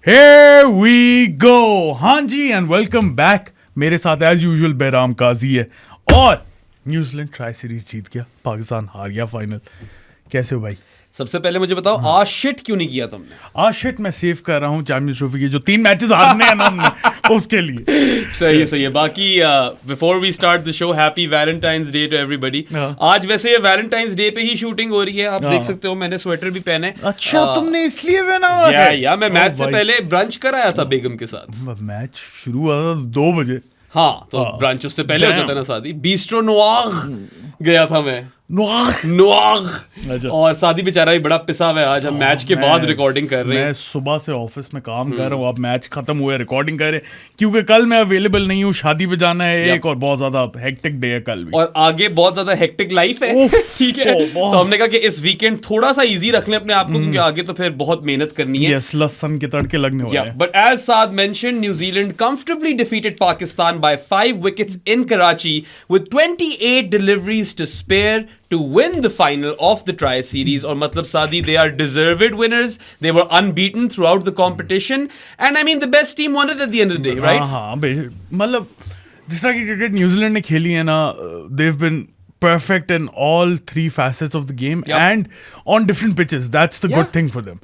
Here we go. हाँ जी and welcome back. मेरे साथ एज यूजुअल बहराम काजी है और न्यूजीलैंड ट्राई सीरीज जीत गया, पाकिस्तान हार गया फाइनल. कैसे हो भाई? सबसे पहले मुझे बताओ आज शिट क्यों नहीं किया तुमने? आज शिट मैं सेव कर रहा हूँ चैंपियंस ट्रॉफी के जो 3 मैचेस हारने हैं ना हमने उसके लिए. सही है. बाकी before we start the show, happy Valentine's day to everybody. आज वैसे वैलेंटाइंस डे पे ही शूटिंग हो रही है, आप देख सकते हो. मैंने स्वेटर भी पहना है. अच्छा तुमने इसलिए पहना हुआ है? या मैं मैच से पहले ब्रंच कराया था बेगम के साथ. मैच शुरू हुआ था 2 बजे. हाँ तो ब्रंच उससे पहले हो जाता है ना शादी. बीस्ट्रो नोआग गया था मैं. नोआग. और शादी बेचारा भी बड़ा पिसा हुआ है. आज हम मैच के बाद रिकॉर्डिंग कर रहे हैं. मैं सुबह से ऑफिस में काम कर रहा हूँ, अब मैच खत्म हुआ है, रिकॉर्डिंग कर रहे हैं क्योंकि कल मैं अवेलेबल नहीं हूँ. शादी पे जाना है एक और बहुत ज्यादा हेक्टिक डे है कल भी. और आगे बहुत ज्यादा हेक्टिक लाइफ है. ठीक है तो हमने कहा कि इस वीकेंड थोड़ा सा इजी रख लें अपने आप को, क्योंकि आगे तो फिर बहुत मेहनत करनी है. यस, लहसुन के तड़के लगने वाले हैं. But as Saad mention, New Zealand comfortably defeated Pakistan by 5 wickets in Karachi with 28 deliveries to spare to win the final of the Tri Series. और मतलब सादी, they are deserved winners. They were unbeaten throughout the competition, and I mean the best team won it at the end of the day, right? हाँ मतलब जिस तरह की cricket New Zealand ने खेली है ना, they've been perfect in all 3 facets of the game and on different pitches. That's the good thing for them.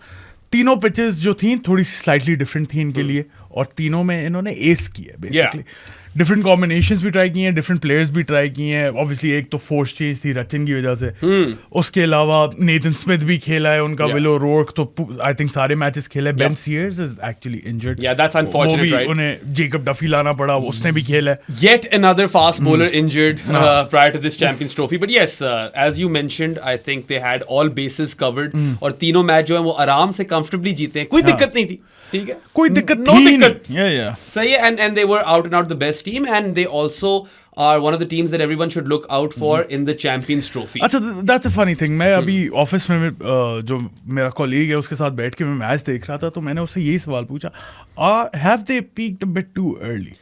तीनों पिचेस जो थी थोड़ी स्लाइटली डिफरेंट थी इनके लिए, और तीनों में इन्होंने एस किया बेसिकली. डिफरेंट कॉम्बिनेशंस भी ट्राई किए हैं, डिफरेंट प्लेयर्स भी ट्राई किए हैं. ऑब्वियसली एक तो फोर्स चेंज थी रचिन की वजह से. उसके अलावा नेथन स्मिथ भी खेला है उनका. विलो रोर्क तो आई थिंक सारे मैचेस खेला है. Ben Sears is actually injured. That's unfortunate, right? उन्हें जेकब डफी लाना पड़ा, उसने भी खेला है. Yet another fast bowler injured prior to this Champions Trophy. But yes, as you mentioned, I think they had all bases covered. और तीनों match जो है वो आराम से comfortably जीते हैं. कोई दिक्कत नहीं थी. ठीक है, कोई दिक्कत no थी दिक्कत. सही है. And they were out and out the best team, and they also are one of the teams that everyone should look out for in the Champions Trophy. अच्छा, that's a funny thing. मैं अभी office में जो मेरा colleague है उसके साथ बैठ के मैं मैच देख रहा था, तो मैंने उससे यही सवाल पूछा, have they peaked a bit too early?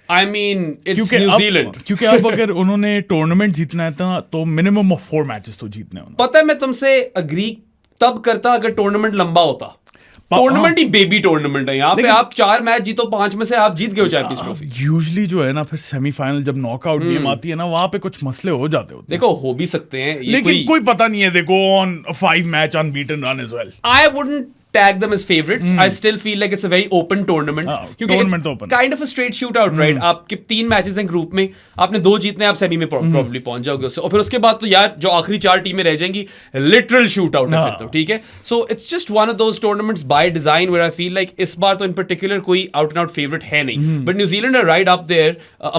I mean, it's New Zealand. क्योंकि अब अगर उन्होंने टूर्नामेंट जीतना है तो मिनिमम ऑफ 4 मैचेस तो जीतने हैं. पता है, मैं तुमसे अग्री तब करता अगर टूर्नामेंट लंबा होता. टूर्नामेंट ही बेबी टूर्नामेंट है. यहाँ पे आप 4 मैच जीतो, 5 में से आप जीत गए हो चैंपियंस ट्रॉफी. यूजुअली जो है ना, फिर सेमीफाइनल जब नॉकआउट गेम आती है ना, वहां पे कुछ मसले हो जाते होते. देखो हो भी सकते हैं, लेकिन कोई पता नहीं है. देखो on 5 match unbeaten run as well. I wouldn't tag them as favorites. I still feel like it's a very open tournament. क्योंकि it's kind of a straight shootout, right? आपके 3 मैचेस हैं ग्रुप में, आपने 2 जीतने हैं, आप सेमी में probably पहुंच जाओगे उससे. और फिर उसके बाद तो यार जो आखिरी 4 टीमें रह जाएंगी, literal shootout है फिर तो. ठीक है, so it's just one of those tournaments by design where I feel like इस बार तो in particular कोई out and out favorite है नहीं. But New Zealand are right up there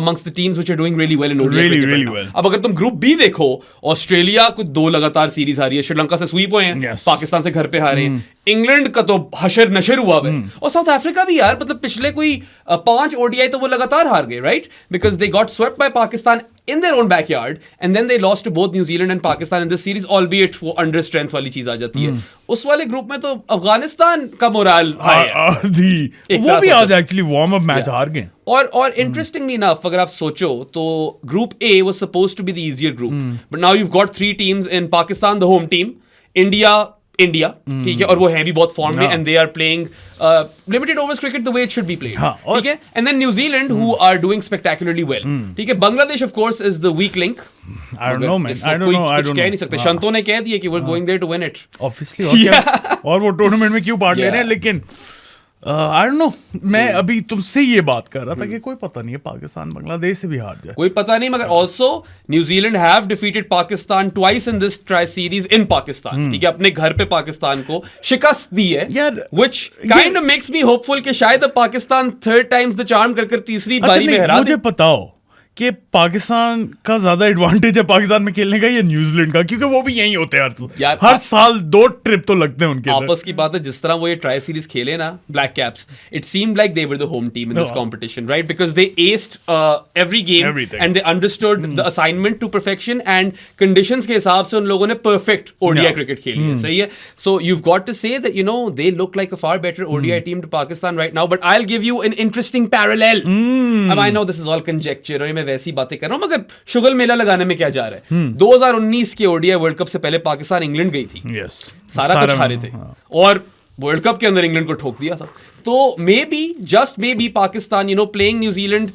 amongst the teams which are doing really well in ODI cricket right now. अब अगर तुम group B देखो, Australia कुछ 2 लगातार सीरीज हारी है, श्रीलंका से स्वीप हुए हैं, पाकिस्तान से घर पे हारे हैं, इंग्लैंड का तो हशर नशर हुआ है, और साउथ अफ्रीका भी यार, मतलब पिछले कोई 5 ओडीआई तो वो लगातार हार गए, right? Because they got swept by Pakistan in their own backyard, and then they lost to both New Zealand and Pakistan in this series, albeit वो under strength वाली चीज आ जाती है. उस वाले ग्रुप में तो अफगानिस्तान का मोराल वो भी आज एक्चुअली वार्म अप मैच हार गए. और इंटरेस्टिंगली इनफ अगर आप सोचो तो group A was supposed to be the easier group, but now you've got 3 teams in Pakistan, the home team, India, ठीक है, और वो है भी बहुत फॉर्म में, and they are playing limited overs cricket the way it should be played. ठीक है, and then New Zealand who are doing spectacularly well. ठीक है, Bangladesh of course is the weak link. I don't know man, I don't know, कुछ कह नहीं सकते. शंतो ने कह दिया कि we are going there to win it obviously. और वो टूर्नामेंट में क्यों पार्ट ले रहे हैं, लेकिन आई डोंट नो. मैं अभी तुमसे ये बात कर रहा था कि कोई पता नहीं है, पाकिस्तान बांग्लादेश से भी हार जाए, कोई पता नहीं. मगर also New Zealand have defeated Pakistan twice in this tri series in Pakistan. ठीक है, अपने घर पे पाकिस्तान को शिकस्त दी है, which kind of makes me hopeful कि शायद Pakistan 3rd times the charm कर तीसरी बारी में हरा दे. मुझे बताओ कि पाकिस्तान का ज्यादा एडवांटेज है पाकिस्तान में खेलने का या न्यूजीलैंड का? क्योंकि वो भी यहीं होते हैं हर साल 2 ट्रिप तो लगते हैं उनके. आपस की बात है, जिस तरह वो ये ट्राई सीरीज खेले ना, black caps, it seemed like they were the home team in this competition, right? Because they aced every game and they understood the assignment to perfection, and conditions के हिसाब से उन लोगों ने परफेक्ट ओडीआई क्रिकेट खेली है. सही है, so you got to say that, you know, they look like a far better ODI team to Pakistan right now. But I will give you an interesting parallel. अब I know this is all conjecture, और मैं वैसी बातें कर रहा हूं, मगर शुगल मेला लगाने में क्या जा रहा है. 2019 के ओडीआई वर्ल्ड कप से पहले पाकिस्तान इंग्लैंड गई थी. सारा कुछ हारे थे, और वर्ल्ड कप के अंदर इंग्लैंड को ठोक दिया था. तो may be, just may be, Pakistan, playing New Zealand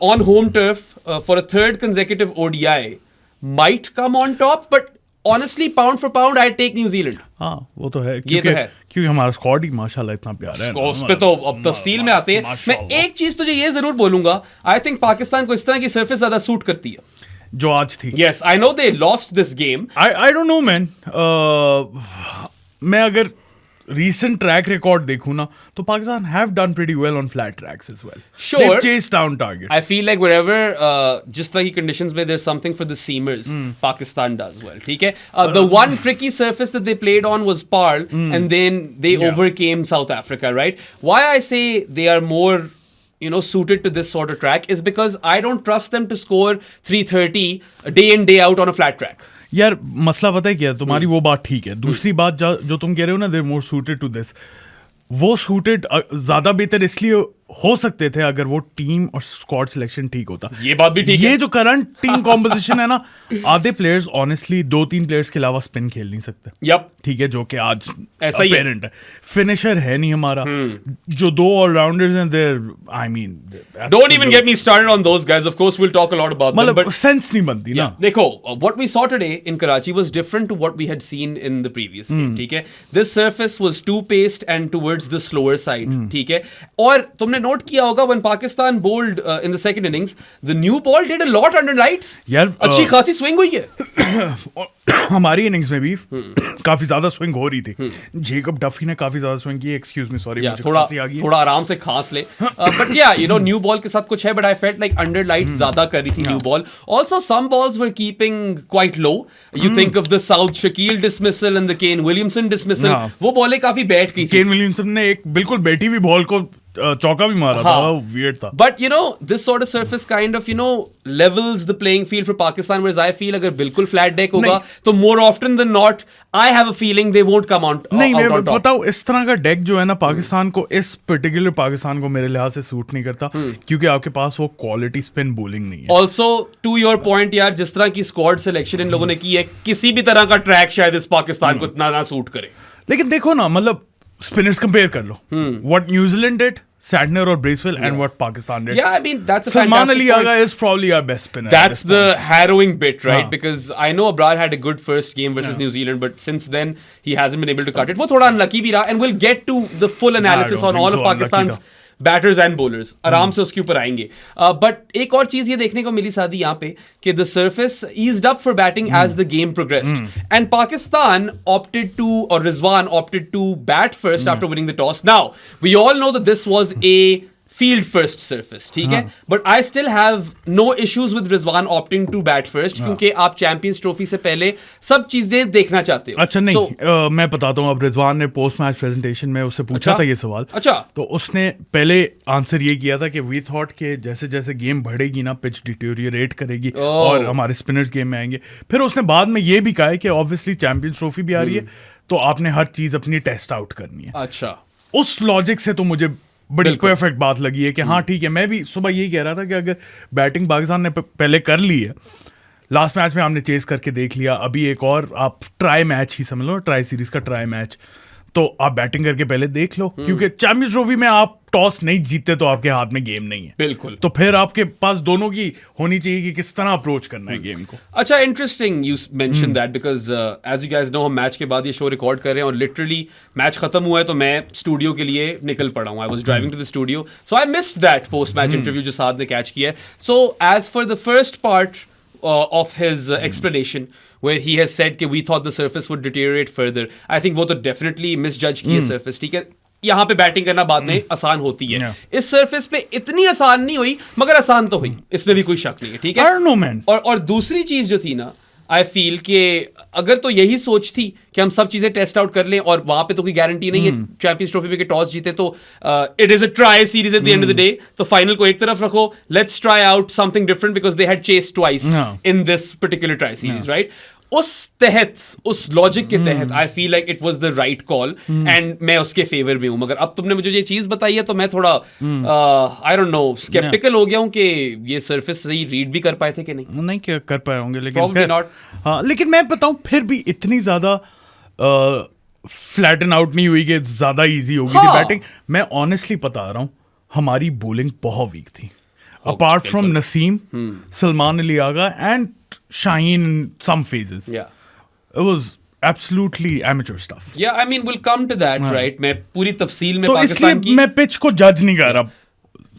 on home turf for a third consecutive ODI might come on top, but honestly, pound for pound, I'd take New Zealand. हाँ, वो तो है, क्योंकि हमारा स्क्वाड ही माशाल्लाह इतना प्यारा है. उस पे तो अब तफसील में आते हैं. मैं एक चीज तुझे ये जरूर बोलूंगा, आई थिंक पाकिस्तान को इस तरह की सरफेस ज्यादा सूट करती है जो आज थी. Yes, I know they lost this game. I don't know, man. मैं अगर recent track record देखूं ना, तो Pakistan have done pretty well on flat tracks as well. Sure. They've chased down targets. I feel like wherever जिस तरह की conditions में there's something for the seamers, Pakistan does well. ठीक है. The one tricky surface that they played on was Pearl, and then they overcame South Africa, right? Why I say they are more suited to this sort of track is because I don't trust them to score 330 day in day out on a flat track. यार मसला पता है क्या, तुम्हारी वो बात ठीक है. दूसरी बात जो तुम कह रहे हो ना, दे मोर सूटेड टू दिस, वो सूटेड ज्यादा बेहतर इसलिए हो सकते थे अगर वो टीम और स्क्वाड सिलेक्शन ठीक होता. ये बात भी ठीक है. ये जो करंट टीम कॉम्पोजिशन है ना, आधे प्लेयर्स ऑनेस्टली 2-3 प्लेयर्स के अलावा स्पिन खेल नहीं सकते. यप, ठीक है, जो कि आज ऐसा ही है. फिनिशर है नहीं हमारा. जो 2 ऑलराउंडर्स हैं, there, I mean, don't even get me started on those guys. Of course we will talk a lot about them, but sense नहीं बनती ना. देखो, what we saw today in Karachi was different to what we had seen in the previous game. ठीक है, this surface was two paced and towards the slower side. ठीक है, और तुमने नोट किया होगा when Pakistan bowled in the second innings, the new ball did a lot under lights. यार अच्छी खासी स्विंग हुई है. हमारी इनिंग्स में भी काफी ज्यादा स्विंग हो रही थी. जेकब डफी ने काफी ज्यादा स्विंग की. एक्सक्यूज मी, सॉरी, थोड़ा आराम से खांस ले. बट या न्यू बॉल के साथ कुछ है, but I felt like under lights ज्यादा कर रही थी new ball. Also some balls were keeping quite low. You think of the Saud Shakeel dismissal and the Kane Williamson dismissal. वो बॉलें काफी बैठ गई थी. केन विलियमसन ने एक बिल्कुल बैठी हुई बॉल को चौका भी मारा था. वियर्ड था. But this sort of surface kind of levels the playing field for Pakistan, whereas I feel अगर बिल्कुल flat deck होगा तो more often than not I have a feeling they won't come out नहीं, out मैं on top. बताऊं, इस तरह का डेक जो है ना, पाकिस्तान को, इस पर्टिकुलर पाकिस्तान को मेरे लिहाज से सूट नहीं करता, क्योंकि आपके पास वो क्वालिटी स्पिन बॉलिंग नहीं है. Also to your point यार, जिस तरह की स्क्वाड सिलेक्शन इन लोगों ने की है, किसी भी तरह का ट्रैक शायद इस पाकिस्तान को इतना ना सूट करे. लेकिन देखो ना, मतलब स्पिनर्स कंपेयर कर लो. What New Zealand did, Santner or Bracewell, and what Pakistan did. Yeah, I mean, that's a Salman fantastic Ali Agha is probably our best spinner. That's the harrowing bit, right? Because I know Abrar had a good first game versus New Zealand, but since then he hasn't been able to cut it. वो थोड़ा unlucky भी रहा, and we'll get to the full analysis on all of Pakistan's batters and bowlers. आराम से उसके ऊपर आएंगे. But एक और चीज ये देखने को मिली सादी यहाँ पे कि the surface eased up for batting as the game progressed, and Pakistan opted to, और Rizwan opted to bat first after winning the toss. Now we all know that this was a field first surface, ठीक है, but I still have no issues with Rizwan opting to bat first, क्योंकि आप champions trophy से पहले सब चीजें देखना चाहते हो. अच्छा नहीं, मैं बताता हूँ. अब रिजवान ने पोस्ट मैच प्रेजेंटेशन में उससे पूछा था ये सवाल. अच्छा, तो उसने पहले आंसर ये किया था कि वी थॉट के जैसे जैसे गेम बढ़ेगी ना, पिच डिटोरिएट करेगी और हमारे स्पिनर्स गेम में आएंगे. फिर उसने बाद में ये भी कहा है कि ऑब्वियसली चैंपियंस ट्रॉफी भी आ रही है, तो आपने हर चीज अपनी टेस्ट आउट करनी है. अच्छा, उस लॉजिक से तो मुझे बड़ी परफेक्ट बात लगी है कि हाँ ठीक है. मैं भी सुबह यही कह रहा था कि अगर बैटिंग पाकिस्तान ने पहले कर ली है, लास्ट मैच में हमने चेस करके देख लिया, अभी एक और आप ट्राई मैच ही समझ लो, ट्राई सीरीज का ट्राई मैच, तो आप बैटिंग करके पहले देख लो, क्योंकि चैंपियंस ट्रॉफी में आप टॉस नहीं जीतते तो आपके हाथ में गेम नहीं है. बिल्कुल. तो फिर आपके पास दोनों की होनी चाहिए कि किस तरह अप्रोच करना है गेम को. अच्छा, interesting you mention that, because as you guys know, हम मैच के बाद ये शो रिकॉर्ड कर रहे हैं और लिटरली मैच खत्म हुआ है तो मैं स्टूडियो के लिए निकल पड़ा हूँ. I was driving to the studio, so I missed that post match interview जो साथ ने कैच किया है. So as for the first part of his explanation, where he has said कि we thought the surface would deteriorate further, I think वो तो definitely misjudge की है surface. ठीक है, यहाँ पे बैटिंग करना बाद में आसान होती है. इस सरफेस पे इतनी आसान नहीं हुई, मगर आसान तो हुई, इसमें भी कोई शक नहीं है. ठीक है, I don't know, man. और दूसरी चीज जो थी ना, आई फील कि अगर तो यही सोच थी कि हम सब चीजें टेस्ट आउट कर लें, और वहां पे तो कोई गारंटी नहीं है चैंपियंस ट्रॉफी में कि टॉस जीते तो it is a tri series at the end of the day, तो फाइनल को एक तरफ रखो, let's try out something different because they had chased twice in this particular tri series, right? उस तहत, उस लॉजिक के तहत आई feel like it was the right call, and मैं उसके फेवर में हूं. मगर अब तुमने मुझे ये चीज बताई है तो मैं थोड़ा आई डोंट नो स्केप्टिकल हो गया हूं कि ये सरफेस सही रीड भी कर पाए थे कि नहीं कर पाए होंगे, लेकिन Probably not. हाँ, लेकिन मैं बताऊं फिर भी इतनी ज्यादा फ्लैटन आउट नहीं हुई कि ज्यादा इजी होगी थी बैटिंग. मैं ऑनेस्टली बता रहा हूँ, हमारी बॉलिंग बहुत वीक थी. Apart from Naseem, Salman Ali Agha and Shaheen in some phases. Yeah. It was absolutely amateur stuff. Yeah, I mean, we'll come to that, right? मैं पूरी तफसील में तो पाकिस्तान की... मैं पिच को जज नहीं कर रहा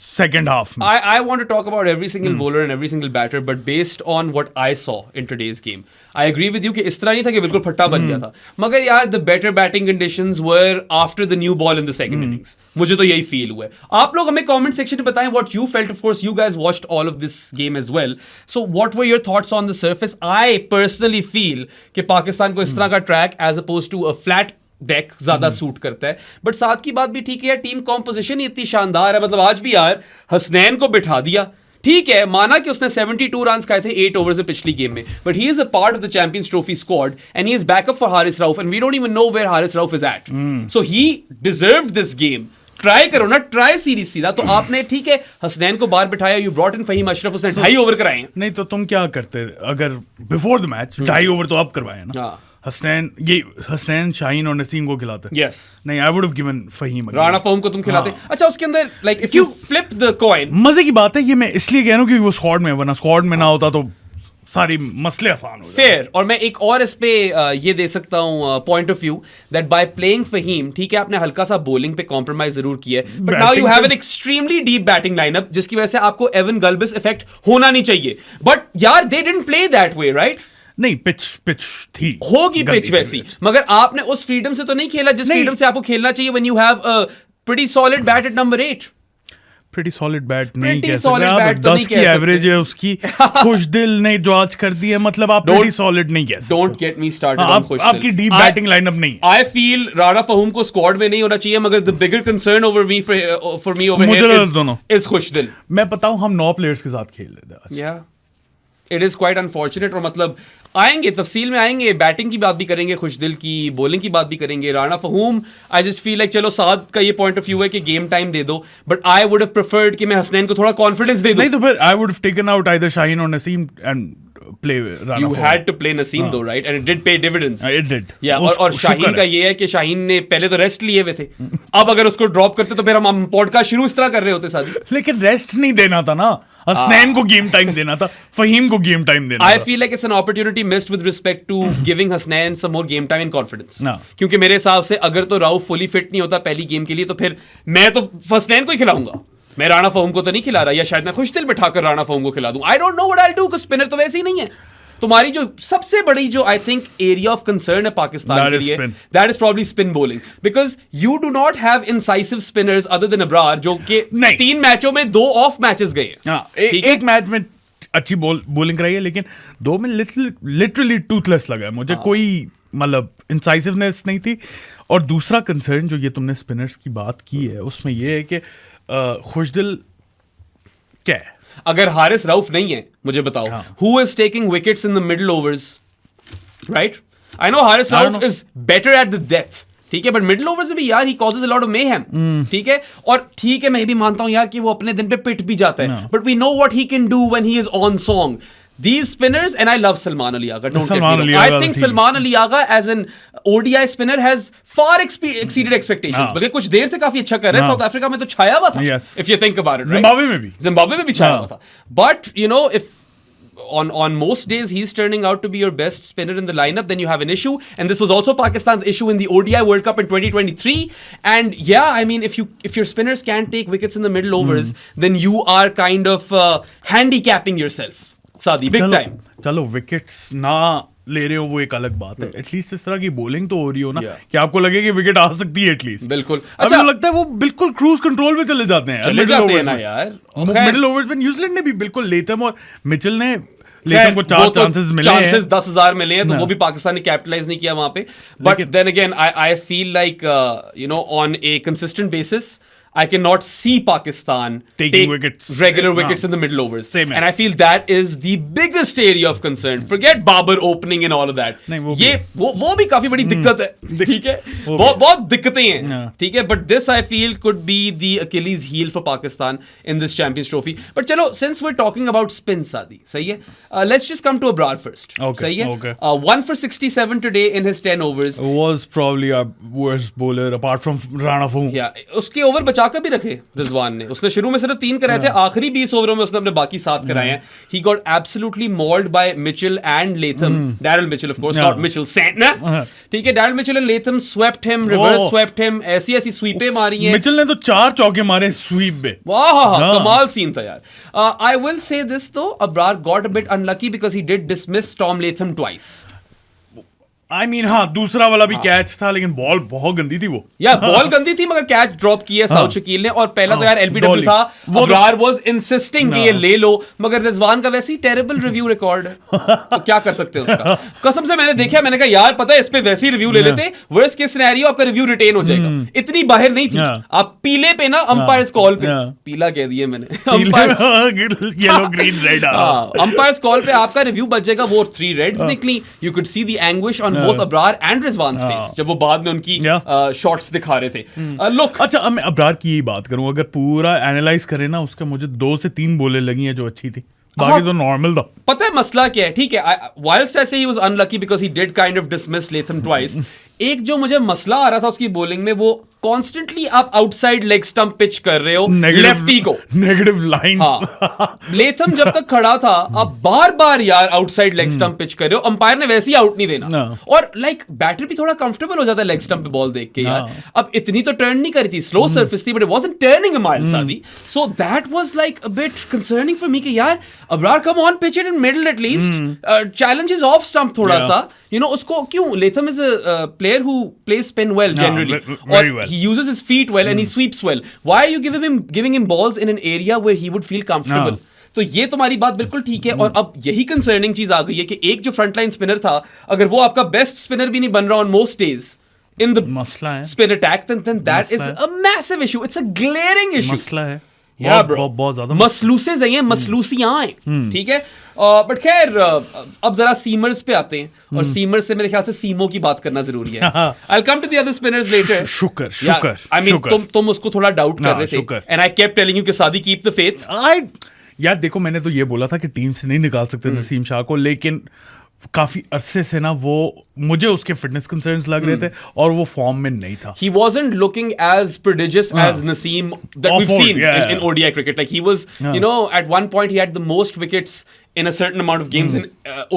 second half में. I want to talk about every single bowler and every single batter, but based on what I saw in today's game, I agree with you कि इस तरह नहीं था कि बिल्कुल फट्टा बन गया था. मगर यार the better batting conditions were after the new ball in the second innings. मुझे तो यही feel हुआ है. आप लोग हमें comment section में बताएं what you felt. Of course, you guys watched all of this game as well. So what were your thoughts on the surface? I personally feel कि पाकिस्तान को इस तरह का track as opposed to a flat deck ज्यादा suit करता है. But साथ की बात भी ठीक है यार, टीम कॉम्पोजिशन इतनी शानदार है. मतलब आज भी यार हसनैन को बिठा दिया. ठीक है, माना कि उसने 72 रन खाए थे 8 ओवर्स में पिछली गेम में, but he is a part of the Champions Trophy squad and he is backup for Haris Rauf and we don't even know where Haris Rauf is at. So he deserved this game. Try करो ना, tri series सीधा. तो आपने ठीक है हसनैन को बाहर बिठाया, you brought in Fahim Ashraf, उसने 2.5 ओवर कराए. नहीं तो तुम क्या करते अगर बिफोर द मैच 2.5 ओवर तो आप करवाए ना. हसनैन शाहीन और नसीम को खिलाते. Yes. नहीं, I would have given Fahim. Rana Fahim को तुम खिलाते. अच्छा, उसके अंदर like if you flip the coin. मजे की बात है ये, मैं इसलिए कह रहा हूं कि वो स्क्वाड में, वरना स्क्वाड में ना होता तो सारी मसले आसान हो. फेयर. और मैं एक और इस पे ये दे सकता हूँ point of view that by playing Fahim, ठीक है आपने हल्का सा बॉलिंग पे कॉम्प्रोमाइज जरूर किया है, but now you have an extremely deep batting lineup जिसकी वजह से आपको एवन गल्बिस इफेक्ट होना नहीं चाहिए. बट यार they didn't play that way, right? नहीं, पिच थी, होगी पिच वैसी, मगर आपने उस फ्रीडम से तो नहीं खेला जिस फ्रीडम से आपको खेलना चाहिए when you have a pretty solid bat at number 8. Pretty solid bat नहीं कह सकते, 10 की एवरेज है उसकी. खुशदिल ने जो आज कर दी है, मतलब आप प्रीटी सॉलिड नहीं कह सकते. Don't get me started on Khushdil. आपकी डीप बैटिंग लाइनअप नहीं. आई फील राणा फहीम को स्क्वाड में नहीं होना चाहिए, मगर the bigger concern over me for me over here is Khushdil. मैं बताऊं, हम 9 प्लेयर्स के साथ खेल रहे थे आज. या इट इज क्वाइट अनफॉर्चुनेट. और मतलब आएंगे तफसील में आएंगे, बैटिंग की बात भी करेंगे, खुशदिल की बॉलिंग की बात भी करेंगे. Rana Faheem, I just feel like चलो साद का ये पॉइंट ऑफ व्यू है कि गेम टाइम दे दो, but I would have preferred कि मैं हसनैन को थोड़ा कॉन्फिडेंस दे दूं. नहीं तो फिर I would have taken out either Shaheen और Naseem and play Rana. You had to play Naseem though, right? And it did pay dividends. It did. Yeah, और शाहीन का ये है कि शाहीन ने पहले तो रेस्ट लिए हुए थे. अब अगर उसको ड्रॉप करते तो फिर हम पॉडकास्ट शुरू इस तरह कर रहे होते सादी. लेकिन रेस्ट नहीं देना था ना, हसनैन को गेम टाइम देना था, फहीम को गेम टाइम देना था. I feel like it's an opportunity missed with respect to giving Hasnain some more game time and confidence. क्योंकि मेरे हिसाब से अगर तो राउफ फुली फिट नहीं होता पहली गेम के लिए, तो फिर मैं तो हसनैन को ही खिलाऊंगा. मैं राणा फहीम को तो नहीं खिला रहा, या शायद मैं खुशदिल बिठाकर राणा फहीम को खिला दूं. I don't know what I'll do, because spinner तो वैसे ही नहीं है. तुम्हारी जो सबसे बड़ी जो I think area of concern है पाकिस्तान के लिए, that is probably spin bowling, because you do not have incisive spinners other than Abrar, जो कि 3 मैचों में 2 ऑफ मैचेस गए. एक मैच में अच्छी बॉलिंग कराई है, लेकिन 2 में लिटरली टूथलेस लगा है मुझे. कोई मतलब इंसाइसिवनेस नहीं थी. और दूसरा कंसर्न जो ये तुमने स्पिनर्स की बात की है, उसमें ये है कि खुशदिल क्या है. अगर हारिस रऊफ नहीं है, मुझे बताओ who is taking wickets in the middle overs, right? I know Haris Rauf is better at the depth, ठीक है, बट मिडिल ओवर्स में भी यार he causes a lot of mayhem, ठीक है. और ठीक है, मैं भी मानता हूं यार कि वो अपने दिन पे पिट भी जाता है, but we know what he can do when he is on song. These spinners, and I love Salman Ali Agha, don't get me wrong. I think Salman Ali Agha as an ODI spinner has far exceeded expectations. बल्कि कुछ देर से काफी अच्छा कर रहा है. South Africa में तो छाया हुआ था, if you think about it, right? Zimbabwe में भी छाया हुआ था. But you know, if on most days he's turning out to be your best spinner in the lineup, then you have an issue. And this was also Pakistan's issue in the ODI World Cup in 2023. And yeah, I mean, if your spinners can't take wickets in the middle overs, then you are kind of handicapping yourself. सादी big time. चलो wickets ना ले रहे हो वो एक अलग बात है, एटलीस्ट इस तरह की बॉलिंग तो हो रही हो ना कि आपको लगे कि विकेट आ सकती है एटलीस्ट. बिल्कुल. अच्छा लगता है वो बिल्कुल क्रूज कंट्रोल में चले जाते हैं ना यार. मिडिल ओवर्स में न्यूजीलैंड ने भी बिल्कुल, लेथम और मिचेल ने, लेथम को 4 चांसेस मिले हैं, चांसेस 10,000 मिले हैं, तो वो भी पाकिस्तान ने कैपिटलाइज नहीं किया वहां पे. But then again I feel like you know on a consistent basis I cannot see Pakistan taking wickets, regular wickets in the middle overs. Same And I feel that is the biggest area of concern. Forget Babar opening and all of that. ये वो भी काफी बड़ी दिक्कत है, ठीक है, बहुत दिक्कतें हैं, ठीक है. But this I feel could be the Achilles heel for Pakistan in this Champions Trophy. But चलो, since we're talking about spin, Saadi, सही है. Let's just come to Abrar first. सही है. 1 for 67 today in his 10 overs. Was probably our worst bowler apart from Rana Fahum. Yeah, उसके over बचा कर भी रखे रिजवान ने. उसने शुरू में सिर्फ 3 कराए थे, आखिरी 20 ओवरों में उसने अपने बाकी 7 कराए हैं. He got absolutely mauled by Mitchell and Latham. Daryl Mitchell, of course, not Mitchell Santner. ठीक है, Daryl Mitchell and Latham swept him, reverse swept him. ऐसी स्वीपें मारी हैं. मिचेल ने तो 4 चौके मारे स्वीप पे. वाह, कमाल सीन था यार. I will say this though, Abrar got a bit unlucky because he did dismiss Tom Latham twice. I mean, हाँ, दूसरा वाला भी कैच था, लेकिन बॉल बहुत गंदी थी वो. यार बॉल गंदी थी, मगर कैच ड्रॉप किया साउथ शकील ने. और पहला तो यार एलबीडब्ल्यू था. अब्रार वाज इंसिस्टिंग कि ये ले लो, मगर रिजवान का वैसे ही टेरेबल रिव्यू रिकॉर्ड है, तो क्या कर सकते हैं उसका. कसम से मैंने देखा, मैंने कहा यार पता है इस पे वैसे ही रिव्यू ले लेते, वर्स्ट केस सिनेरियो आपका रिव्यू रिटेन हो जाएगा. इतनी बाहर नहीं थी. आप पीले पे ना अंपायर्स कॉल पे, पीला कह दिया मैंने, yellow green red, umpire's call पे आपका रिव्यू बच जाएगा. वो 3 रेड्स निकली. You could see the anguish on both Abrar and Rizwan's face जब वो बाद में उनकी शॉट्स दिखा रहे थे. लुक, अच्छा, मैं अब्रार की ही बात करूं, अगर पूरा एनालाइज करें ना, उसका मुझे 2 से 3 बॉलें लगी हैं जो अच्छी थी, बाकी तो नॉर्मल था. पता है मसला क्या है, ठीक है, whilst I say he was unlucky because he did kind of dismiss Latham twice, एक जो मुझे मसला आ रहा था उसकी बॉलिंग में, वो कॉन्स्टेंटली आप आउटसाइड लेग स्टंप पिच कर रहे हो लेफ्टी को, नेगेटिव लाइंस. लेथम जब तक खड़ा था, आप बार बार यार आउटसाइड लेग स्टंप पिच कर रहे हो. अंपायर ने वैसे ही आउट नहीं देना. और लाइक बैटर भी थोड़ा कंफर्टेबल हो जाता है लेग स्टंप पे बॉल देख के यार. अब इतनी तो टर्न नहीं करी थी, स्लो सरफेस थी, but it wasn't turning a mile, Saadi. So that was like a bit concerning for me कि यार Abrar come on, pitch it in middle at least, challenge is off stump थोड़ा सा. You know, उसको क्यों, Latham is a player who plays spin well generally, very well. He uses his feet well and he sweeps well. Why are you giving him balls in an area where he would feel comfortable? तो ये तुम्हारी बात बिल्कुल ठीक है. और अब यही कंसर्निंग चीज आ गई है कि एक जो फ्रंटलाइन स्पिनर था, अगर वो आपका बेस्ट स्पिनर भी नहीं बन रहा on most days in the spin attack, then that is a massive issue. It's a glaring issue. मसला है. Yeah, bro. बहुत ज्यादा मसलूसे हैं, मसलूसियां हैं, ठीक है. बट खैर, अब जरा सीमर्स पे आते हैं, और सीमर्स से मेरे ख्याल से सीमो की बात करना जरूरी है. I'll come to the other spinners later. शुक्र. I mean, तुम उसको थोड़ा डाउट कर रहे थे, and I kept telling you कि सादी keep the faith. यार देखो, मैंने तो ये बोला था कि टीम से नहीं निकाल सकते नसीम शाह को, लेकिन काफी अरसे से ना वो मुझे उसके फिटनेस कंसर्न्स लग रहे थे, और वो फॉर्म में नहीं था. He wasn't looking as prodigious as Naseem that we've seen in ODI cricket. Like he was, you know, at one point he had the most wickets in a certain amount of games in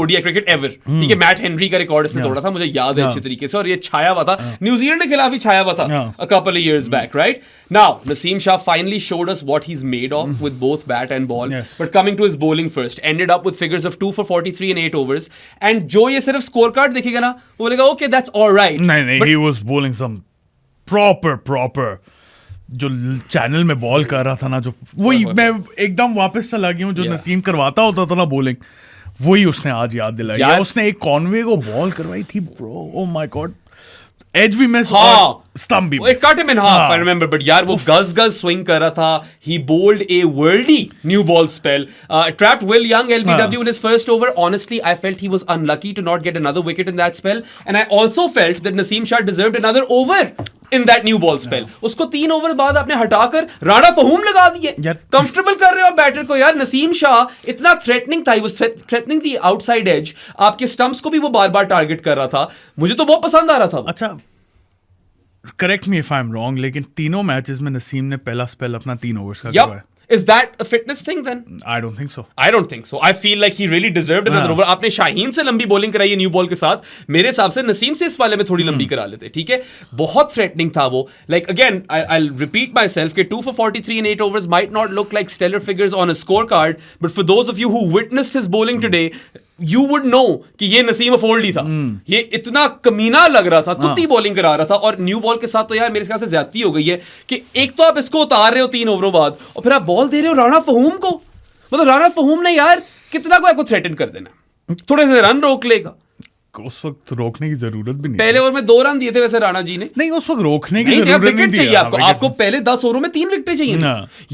ODI cricket ever. ठीक है, Matt Henry का record इसने तोड़ा था, मुझे याद है अच्छे तरीके से, और ये छाया हुआ था, न्यूजीलैंड के खिलाफ ही छाया हुआ था a couple of years back, right? Now, Naseem Shah finally showed us what he's made of with both bat and ball. But coming to his bowling first, ended up with figures of 2 for 43 in 8 overs. And जो ये सिर्फ score card देखेगा ना, वो बोलेगा okay, that's all right. नहीं, he was bowling some proper जो channel में बॉल कर रहा था ना, जो वही मैं एकदम वापस चला गया हूँ, जो नसीम करवाता होता था ना बॉलिंग, वही उसने आज याद दिलाया. उसने एक कॉनवे को बॉल करवाई थी bro, oh my god, edge भी मिस, स्टंप भी miss, cut him in half, I remember. But यार वो गज स्विंग कर रहा था. He bowled a worldie new ball spell, trapped will young LBW in his first over. Honestly, I felt he was unlucky to not get another wicket in that spell, and I also felt that Naseem Shah deserved another over in that new ball spell. उसको 3 over बाद आपने हटाकर राणा फहूम लगा दिए. Comfortable कर रहे हो batter को यार. नसीम शाह इतना थ्रेटनिंग था, he was threatening the outside edge. आपके स्टंप्स को भी वो बार-बार टारगेट कर रहा था. मुझे तो बहुत पसंद आ रहा था. अच्छा, correct me if I am wrong, लेकिन तीनों मैचेस में नसीम ने पहला स्पेल अपना 3 ओवर्स का करवाया. Is that a fitness thing then? I don't think so. I don't think so. I feel like he really deserved another over. आपने शाहीन से लंबी बॉलिंग कराई है न्यू बॉल के साथ. मेरे हिसाब से नसीम से इस वाले में थोड़ी लंबी करा लेते, ठीक है. बहुत थ्रेटनिंग था वो. Like again, I'll repeat myself कि 2 for 43 in 8 overs might not look like stellar figures on a scorecard, but for those of you who witnessed his bowling today, you would know कि ये Naseem of old ही था. ये इतना कमीना लग रहा था, कुत्ती बॉलिंग करा रहा था. और न्यू बॉल के साथ तो यार मेरे ख्याल से ज्यादती हो गई है कि एक तो आप इसको उतार रहे हो 3 ओवरों बाद, और फिर आप बॉल दे रहे हो राणा फहूम को. मतलब राणा फहूम ने यार कितना को आपको थ्रेटन कर देना, थोड़े से रन रोक लेगा. उस वक्त रोकने की जरूरत भी नहीं पहले ओवर में 2 रन दिए थे वैसे राणा जी ने। नहीं, उस वक्त रोकने की जरूरत नहीं चाहिए आपको पहले 10 ओवरों में 3 विकेट चाहिए।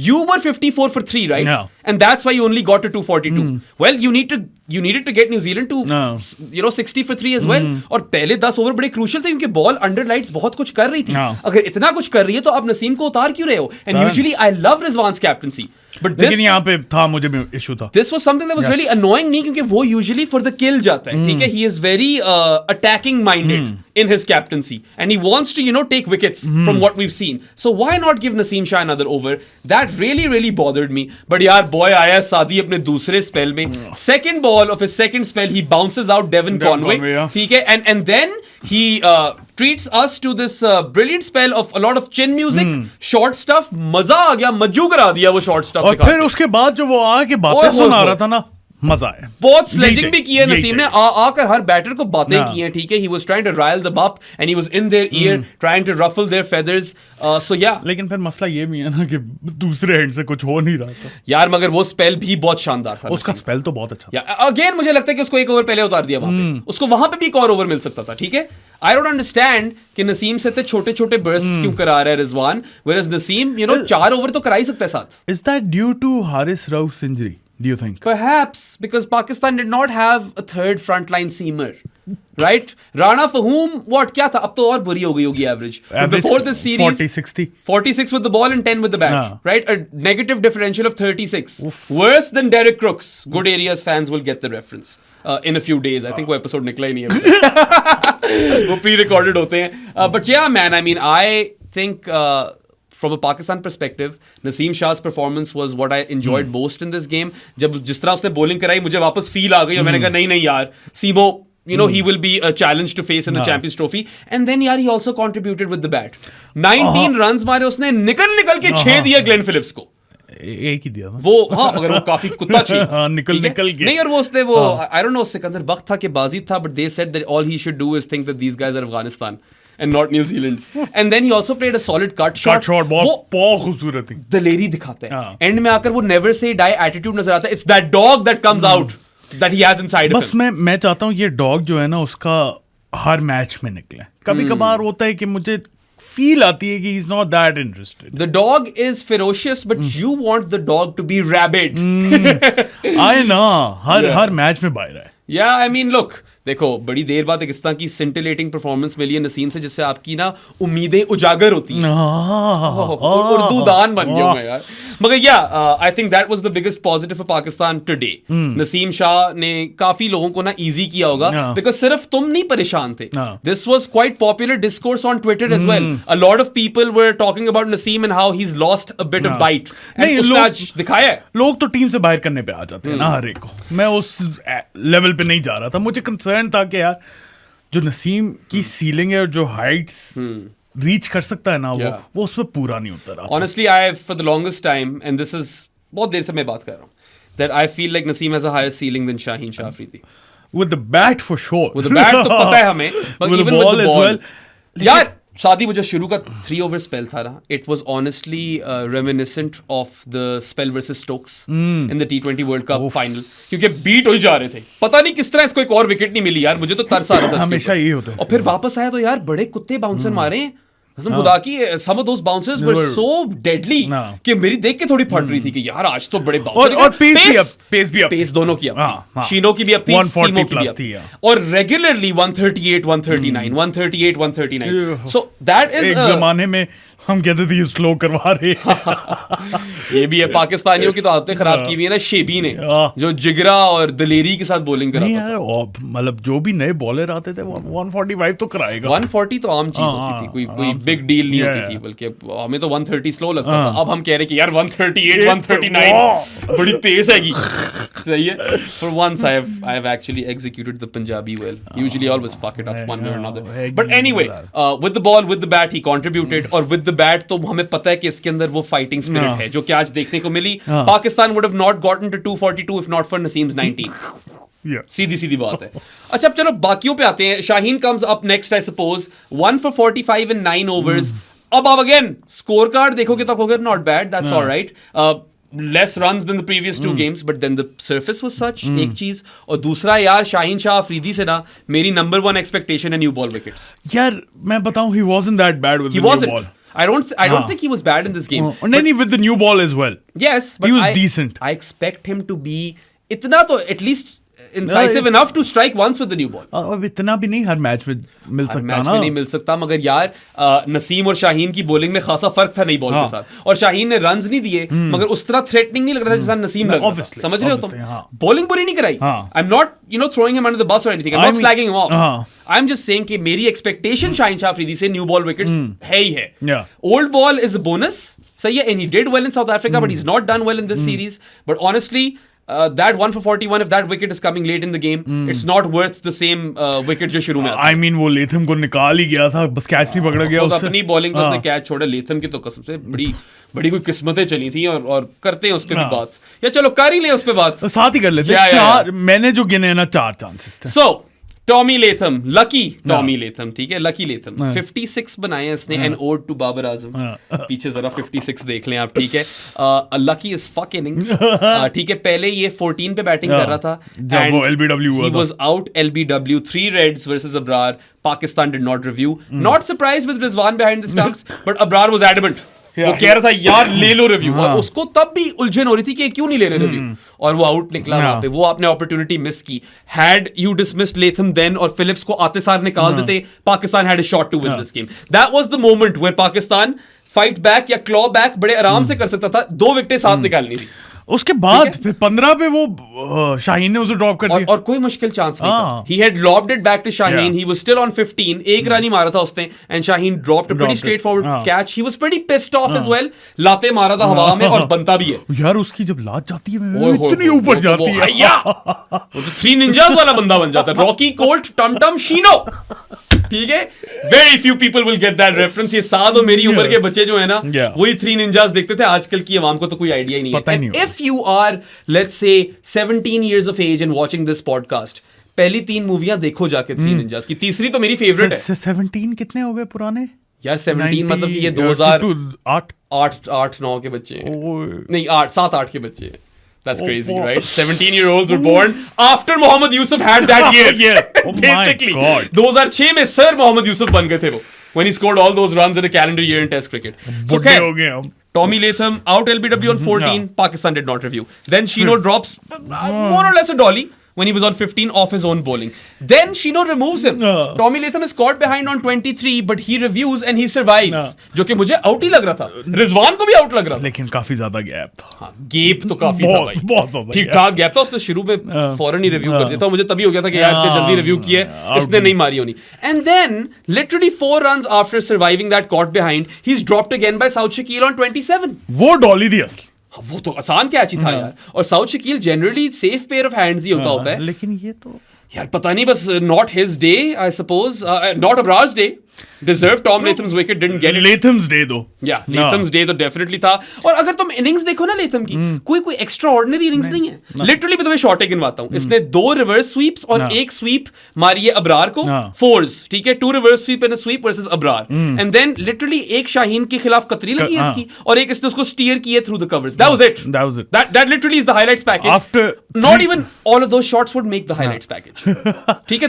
You were 54 for 3, right? Yeah. And that's why you only got to 242. Well, you needed to get New Zealand to 60 for 3 as well. और पहले 10 ओवर बड़े क्रूशियल थे क्योंकि बॉल अंडर लाइट्स बहुत कुछ कर रही थी। अगर इतना कुछ कर रही है तो आप नसीम को उतार क्यों रहे हो? And usually I love Rizwan's captaincy. But लेकिन यहाँ पे था, मुझे भी इशू था। This was something that was really annoying me क्योंकि वो usually for the kill जाता है, ठीक है? He is very attacking minded in his captaincy and he wants to take wickets from what we've seen. So why not give Naseem Shah another over? That really bothered me. But यार boy आया सादी अपने दूसरे spell में, second ball of his second spell he bounces out Devon Conway, ठीक है? And then he treats us to this brilliant spell of a lot of chin music, short stuff, मजा आ गया, मज्जू करा दिया वो short stuff। और फिर उसके बाद जो वो आके बातें सुना रहा था ना, मजा आया। बहुत स्लेजिंग भी की है नसीम ने, आकर हर बैटर को बातें की हैं, ठीक है? He was trying to rile them up and he was in their ear trying to ruffle their feathers. So yeah. लेकिन फिर मसला ये भी है ना कि दूसरे एंड से कुछ हो नहीं रहा था यार, मगर वो स्पेल भी बहुत शानदार था। उसका स्पेल तो बहुत अच्छा था। अगेन मुझे लगता है कि उसको एक ओवर पहले उतार दिया वहां पे, उसको वहां पे भी एक और ओवर मिल सकता था, ठीक है? I don't understand कि नसीम से इतने छोटे-छोटे bursts क्यों करा रहा है रिजवान, whereas नसीम 4 ओवर तो करा ही सकता है साथ। Is that due to Haris Rauf's injury? Do you think? Perhaps because Pakistan did not have a third frontline seamer, right? Rana Fahum, क्या था? अब तो और बुरी हो गई होगी average. Before this series, 46 with the ball and 10 with the bat, right? A negative differential of 36. Worse than Derek Crooks. Good Areas fans will get the reference in a few days. I think वो episode निकला ही नहीं है। वो pre-recorded होते हैं। But yeah, man, I mean, I think from a Pakistan perspective, Naseem Shah's performance was what I enjoyed most in this game. जब जिस तरह उसने bowling कराई, मुझे वापस feel आ गई और मैंने कहा नहीं यार, Simo, he will be a challenge to face in the Champions Trophy. And then यार, he also contributed with the bat. 19 runs मारे उसने, निकल के 6 दिया Glenn Phillips को। एक ही दिया वो, मगर वो काफी कुत्ता चाहिए। निकल के नहीं, और वो उसने I don't know सिकंदर बख्त था कि बाजी था, but they said that all he should do is think that these guys are Afghanistan and not New Zealand. And then he also played a solid cut shot. बहुत खूबसूरत थी। दलेरी दिखाता है। And में आकर वो never say die attitude नजर आता है। It's that dog that comes out that he has inside of him. बस मैं चाहता हूँ ये डॉग जो है ना उसका हर मैच में निकले। कभी कभार होता है कि मुझे फील आती है कि he's not that interested. The dog is ferocious, but you want the dog to be rabid. I know, her match में बाहर है। Yeah, I mean, look, देखो बड़ी देर बाद एक इस तरह की सिंटिलेटिंग परफॉर्मेंस मिली है नसीम से जिससे आपकी ना उम्मीदें उजागर होती हैं। उर्दू दान बन गया मैं यार। मगर आई think that was the biggest positive for Pakistan today. Naseem Shah ने काफी लोगों को ना इजी किया होगा, बिकॉज सिर्फ तुम नहीं परेशान थे। This was quite popular discourse on Twitter as well. A lot of people were talking about Naseem and how he has lost a bit of bite. And उसने आज दिखाया है। लोग तो टीम से बाहर करने पे आ जाते हैं ना हर एक को। मैं उस लेवल पे नहीं जा रहा था। मुझे कंसर्न था कि यार जो नसीम की सीलिंग है और जो हाइट्स रीच कर सकता है ना वो उसमें पूरा नहीं उतर रहा। Honestly, I for the longest time, and this is बहुत देर से मैं बात कर रहा हूँ, that I feel like Naseem has a higher ceiling than Shaheen Shah Afridi. With the bat for sure. With the bat तो पता है हमें, but even with the ball. यार सादी वो जो शुरू का 3 ओवर स्पेल था ना, it was honestly reminiscent of the spell versus Stokes in the T20 World Cup final, क्योंकि बीट हो ही जा रहे थे। पता नहीं किस तरह इसको एक और विकेट नहीं मिली यार, मुझे तो तरस आ रहा था। हमेशा यही होता है। और फिर वापस आया तो यार बड़े कुत्ते बाउंसर मारे। खुदा की some of those bouncers were so deadly कि मेरी देख के थोड़ी फट रही थी कि यार आज तो बड़े बाउंसर। और पेस भी पेस दोनों की अब शीनो की भी अब थी, सीमो की भी अब, और रेगुलरली 138 139 138 139। सो दैट इज एक जमाने में हम कहते थे स्लो करवा रहे। ये भी है, पाकिस्तानियों की तो आदतें खराब की हुई है ना शेबी ने, जो जिगरा और दलेरी के साथ बॉलिंग कराता था। मतलब जो भी नए बॉलर आते थे 145 तो कराएगा। 140 तो आम चीज होती थी, कोई बिग डील नहीं होती थी, बल्कि हमें तो 130 स्लो लगता था। अब हम कह रहे कि यार 138 139 बड़ी पेस हैगी। सही है। For once I have actually executed the Punjabi well. Usually I always fuck it up one way or another. But anyway, with the ball, with the bat he contributed, और with the bat तो हमें पता है कि इसके अंदर वो fighting spirit है जो कि आज देखने को मिली। Pakistan would have not gotten to 242 if not for Naseem's 19. सीधी बात है। अच्छा, अब चलो बाकियों पे आते हैं। Shaheen comes up next, I suppose, 1 for 45 in 9 overs. अब अगेन स्कोर कार्ड देखोगे तो कहोगे not bad, that's all right. less runs than the previous two games, but then the surface was such, एक चीज, और दूसरा यार शाहीन शाह अफरीदी से ना मेरी number one expectation है new ball wickets. यार मैं बताऊं, he wasn't that bad with the new ball. I don't think he was bad in this game. नहीं, with the new ball as well. Yes, but he was decent. I expect him to be इतना तो at least incisive enough to strike once with the new ball. अब इतना भी नहीं हर match में मिल सकता ना, मैच में नहीं मिल सकता, मगर यार नसीम और शाहीन की बॉलिंग में खासा फर्क था नई बॉल के साथ, और शाहीन ने रन्स नहीं दिए मगर उस तरह थ्रेटनिंग नहीं लग रहा था जिस तरह नसीम लग रहा था, समझ रहे हो तुम? बॉलिंग बुरी नहीं कराई, I am not throwing him under the bus और anything, I am not slagging him off, I am just saying कि मेरी एक्सपेक्टेशन शाहीन शाह अफरीदी से न्यू बॉल विकेट्स है ही है, old ball is a bonus, सही है, and he did well in south Africa but he is not done well in this series, but honestly that 1 for 41, if that wicket is coming late in the game, it's not worth the same wicket जो शुरू में आता है. I mean वो Latham को निकाल ही गया था, बस कैच नहीं पकड़ा गया उससे. अपनी बॉलिंग पे उसने कैच छोड़ा, लेथम की तो कसम से बड़ी कोई किस्मतें चली थी, और करते हैं उस पे भी बात, या चलो कर ही ले उस पे बात, साथ ही कर लेते हैं. चार मैंने जो गिने ना 4 चांसेस थे. So Tommy Latham, lucky Tommy Latham, ठीक है, लकी लेथम 56 बनाए इसने, N odd to Babar Azam, पीछे जरा 56 देख लें आप, ठीक है, लकी इज फक इनिंग्स, ठीक है, पहले ये 14 पे बैटिंग कर रहा था जब वो LBW हुआ, he was out LBW, 3 reds versus Abrar, Pakistan did not review, not surprised with Rizwan behind the stumps, but Abrar was adamant, वो कह रहा था यार ले लो रिव्यू, और उसको तब भी उलझन हो रही थी कि क्यों नहीं ले रहे रिव्यू, और वो आउट निकला वहां पे, वो आपने अपॉर्चुनिटी मिस की. Had you dismissed Latham then और फिलिप्स को आते सार निकाल देते, Pakistan had a shot to win this game. That was the moment where Pakistan fight back या क्लॉ बैक बड़े आराम से कर सकता था, 2 विकेटें साथ निकालनी थी. उसके बाद फिर 15 पे वो शाहीन ने उसे ड्रॉप कर दिया, और कोई मुश्किल चांस नहीं था. He had lobbed it back to Shaheen. He was still on 15. एक रन ही मारा था उसने, and Shaheen dropped a pretty straightforward catch. He was pretty pissed off as well. लाते मारा था हवा में, और बनता भी है. यार उसकी जब लात जाती है इतनी ऊपर जाती है, वो तो 3 Ninjas वाला बंदा बन जाता है. रॉकी कोल्ट, टमटम शीनो, ठीक है, very few people will get that reference. ये साद और मेरी उम्र के बच्चे जो है ना, वही 3 Ninjas देखते थे. आजकल की आवाम को तो कोई आइडिया ही नहीं है. If you are, let's say, 17 years of age and watching this podcast, पहली 3 मूवियां देखो जाके 3 Ninjas की, तीसरी तो मेरी फेवरेट है. 17 कितने हो गए पुराने यार? 17 मतलब कि ये 2008-9 के बच्चे हैं, नहीं 7-8 के बच्चे हैं. That's crazy, right? 17-year-olds were born after Mohammad Yusuf had that year. Basically, 2006 में सर मोहम्मद यूसुफ बन गए थे वो, when he scored all those runs in a calendar year in Test cricket. So हो गए हम. Tommy Latham out LBW on 14. Pakistan did not review. Then Shino drops more or less a dolly when he was on 15 off his own bowling. Then Shino removes him. Tommy Latham is caught behind on 23, but he reviews and he survives. जो कि मुझे out ही लग रहा था, रिजवान को भी out लग रहा था, लेकिन काफी ज्यादा गैप था. गैप तो काफी था भाई, बहुत ठीक ठाक गैप था. उसने शुरू में फौरन ही रिव्यू कर दिया था, मुझे तभी हो गया था कि यार इतने जल्दी रिव्यू किए, इसने नहीं मारी होनी. And then literally 4 runs after surviving that caught behind, he's dropped again by Saud Shakil on 27. वो डॉली थी असली, वो तो आसान कैच ही था यार. और Saud Shakeel generally safe pair of hands ही होता है, लेकिन ये तो यार पता नहीं, बस not his day I suppose, not Abrar's day. Deserved Tom Latham's wicket, didn't get it. Latham's day though. Yeah, Latham's day तो definitely था. और अगर तुम innings देखो ना Latham की, कोई extraordinary innings नहीं है. Literally मैं तुम्हें शॉर्ट एक गिनवाता हूँ. इसने 2 reverse sweeps और 1 sweep मारी है अब्रार को, 4s, ठीक है, 2 reverse sweep and a sweep versus Abrar. And then literally एक शाहीन के खिलाफ कतरी लगी है इसकी, और एक इसने उसको steer किए through the covers. That was it. That literally is the highlights package. Not even all of those shots would make the highlights package. ठीक है,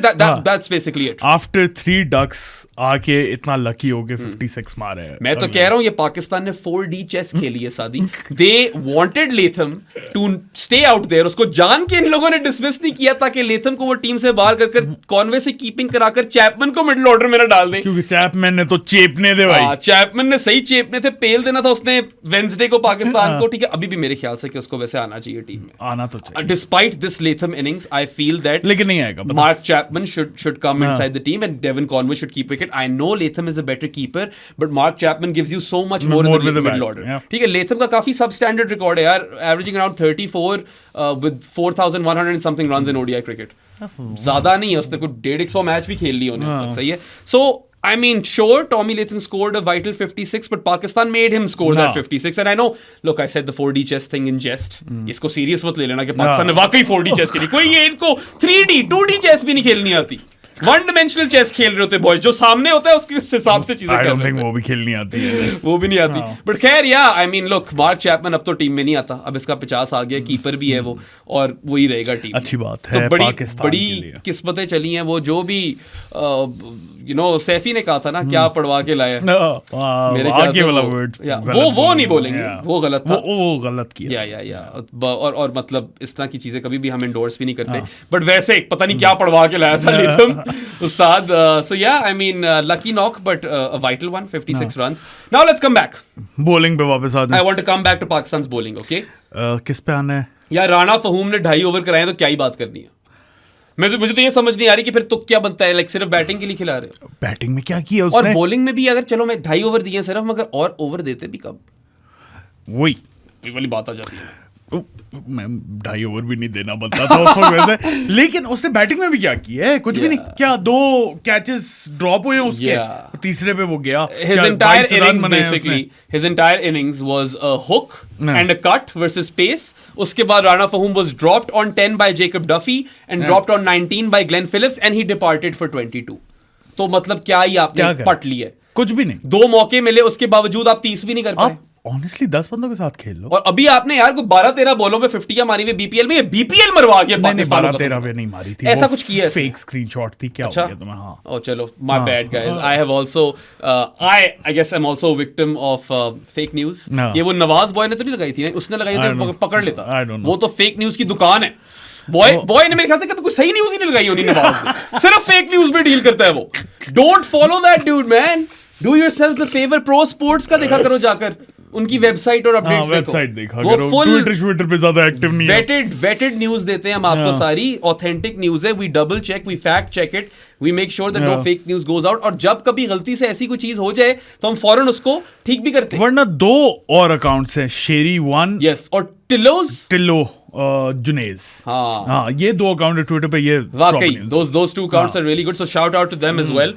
that's basically it. After 3 ducks आके इतना लकी हो गए 56 मारे हैं. मैं तो कह रहा हूं ये पाकिस्तान ने 4D चेस खेली है Saadi. They wanted Latham to stay out there. उसको जान के इन लोगों ने डिसमिस नहीं किया ताकि लेथम को वो टीम से बाहर कर कॉनवे से कीपिंग कराकर चैपमैन को मिडिल ऑर्डर में ना डाल दें, क्योंकि चैपमैन ने तो चेपने थे भाई. चैपमैन ने सही चेपने थे, पेल देना था उसने वेंसडे को पाकिस्तान को. ठीक है, अभी भी मेरे ख्याल से कि उसको वैसे आना चाहिए टीम में, आना तो चाहिए. Despite this Latham innings I feel that, लेकिन नहीं आएगा. Mark Chapman should come inside the team and Devon Conway should keep wicket. I know Latham is a better keeper, but Mark Chapman gives you so much more in the middle order. ठीक है, Latham का काफी substandard record है यार, averaging around 34 with 4,100 and something runs in ODI cricket. ज्यादा नहीं है, उसने कुछ 150 मैच भी खेल लिए होने. सही है. So I mean, sure, Tommy Latham scored a vital 56, but Pakistan made him score that 56. And I know, look, I said the 4D chess thing in jest. इसको serious मत ले लेना कि पाकिस्तान ने वाकई 4D chess खेली. कोई ये इनको 3D, 2D chess भी नहीं खेलनी आती. वन डायमेंशनल चेस खेल रहे होते बॉयज, जो सामने होता है उसके हिसाब से चीजें कर रहे होते हैं। वो भी खेलनी आती है, वो भी नहीं आती। बट खैर या I mean look, mark Chapman अब तो टीम में नहीं आता, अब इसका 50 आ गया, कीपर भी है वो, और वही रहेगा टीम। अच्छी बात है, तो बड़ी किस्मतें चली हैं। वो जो भी सैफी ने कहा था ना, क्या पढ़वा के लाया, मेरे ख्याल से वो नहीं बोलेंगे, वो गलत था, वो गलत किया या और मतलब इस तरह की चीजें कभी भी हम एंडोर्स भी नहीं करते। बट वैसे पता नहीं क्या पढ़वा के लाया था लिथम उस्ताद। So yeah I mean lucky knock but a vital one, 56 runs. Now let's come back bowling पे वापस आ जाए। I want to come back to पाकिस्तान's बॉलिंग। ओके, किस पे आना है यार? राणा फहूम ने 2.5 ओवर कराए तो क्या ही बात करनी है। मुझे तो ये समझ नहीं आ रही कि फिर तुक क्या बनता है, लाइक सिर्फ बैटिंग के लिए खिला रहे हो? बैटिंग में क्या किया उसने? और बॉलिंग में भी अगर चलो मैं 2.5 ओवर दिए सिर्फ, मगर और ओवर देते भी कब, वही वाली बात आ जाती है। मैं 2.5 ओवर भी नहीं देना बनता था उसको वैसे। लेकिन उसने बैटिंग में भी क्या किया है? कुछ भी नहीं। क्या 2 कैचेस ड्रॉप हुए उसके, तीसरे पे वो गया। His entire innings basically, his entire innings was a hook and a cut versus pace. उसके बाद Rana फहूम was dropped on 10 by Jacob Duffy and dropped on 19 by Glenn Phillips and he departed for 22. तो मतलब क्या ही आपने पट लिया? कुछ भी नहीं। 2 मौके मिले, उसके बावजूद आप 30 भी नहीं कर पाए। ऑनेस्टली 10 बंदों के साथ खेल लो। और अभी आपने यार कोई 12-13 बॉलों में 50 मारी हुई बीपीएल में, ये बीपीएल मरवा गया पाकिस्तान को। 12-13 पे नहीं मारी थी, ऐसा कुछ किया है, फेक स्क्रीनशॉट थी। क्या हो गया तुम्हें? हां, ओ चलो, my bad guys. I have also I guess I am also victim of fake news. ये वो नवाज बॉय ने तो नहीं लगाई थी, उसने लगाई थी, पकड़ लेता। वो तो फेक न्यूज़ की दुकान है। बॉय ने मेरे ख्याल से कोई सही न्यूज़ ही नहीं लगाई होनी नवाज ने, सिर्फ फेक न्यूज़ में डील करता है वो। Don't follow that dude man, do yourself a favour. Pro sports का देखा करो जाकर, उनकी वेबसाइट और अपडेट्स देखो, वो फुल ट्विटर पे ज्यादा एक्टिव नहीं है। वेटेड न्यूज़ देते हैं हम आपको, सारी ऑथेंटिक न्यूज़ है। We double check, we fact check it, we make sure that no fake news goes out. और जब कभी गलती से ऐसी कोई चीज हो जाए तो हम फौरन उसको ठीक भी करते हैं। वरना 2 और अकाउंट्स हैं, शेरी 1 यस और टिल्लो जुनेज। हाँ, ये 2 अकाउंट है ट्विटर पे। ये वाकई those 2 accounts are really good, so shout out to them as well.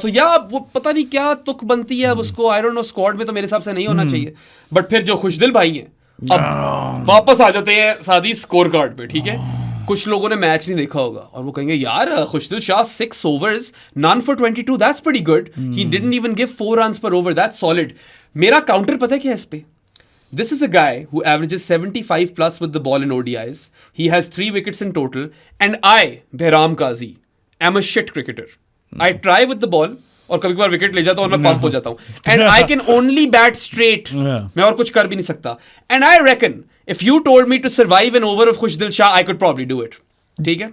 So yeah, वो पता नहीं क्या तुक बनती है अब उसको, I don't know, स्क्वाड में तो मेरे हिसाब से नहीं होना चाहिए। बट फिर जो खुशदिल भाई हैं, अब वापस आ जाते हैं सादी स्कोर कार्ड पे, ठीक है? कुछ लोगों ने मैच नहीं देखा होगा और वो कहेंगे यार खुशदिल Shah 6 overs, none for 22, that's pretty good. He didn't even give 4 runs per over, that's solid. मेरा काउंटर पता है क्या है इस पे? This is a guy who averages 75 plus with the ball in ODIs. He has 3 wickets in total. And I, Behram Qazi, am a shit cricketer. I try with the ball और कभी कभार wicket ले जाता हूँ और मैं pump हो जाता हूँ. And I can only bat straight. मैं और कुछ कर भी नहीं सकता. And I reckon if you told me to survive an over of Khushdil Shah, I could probably do it. ठीक है?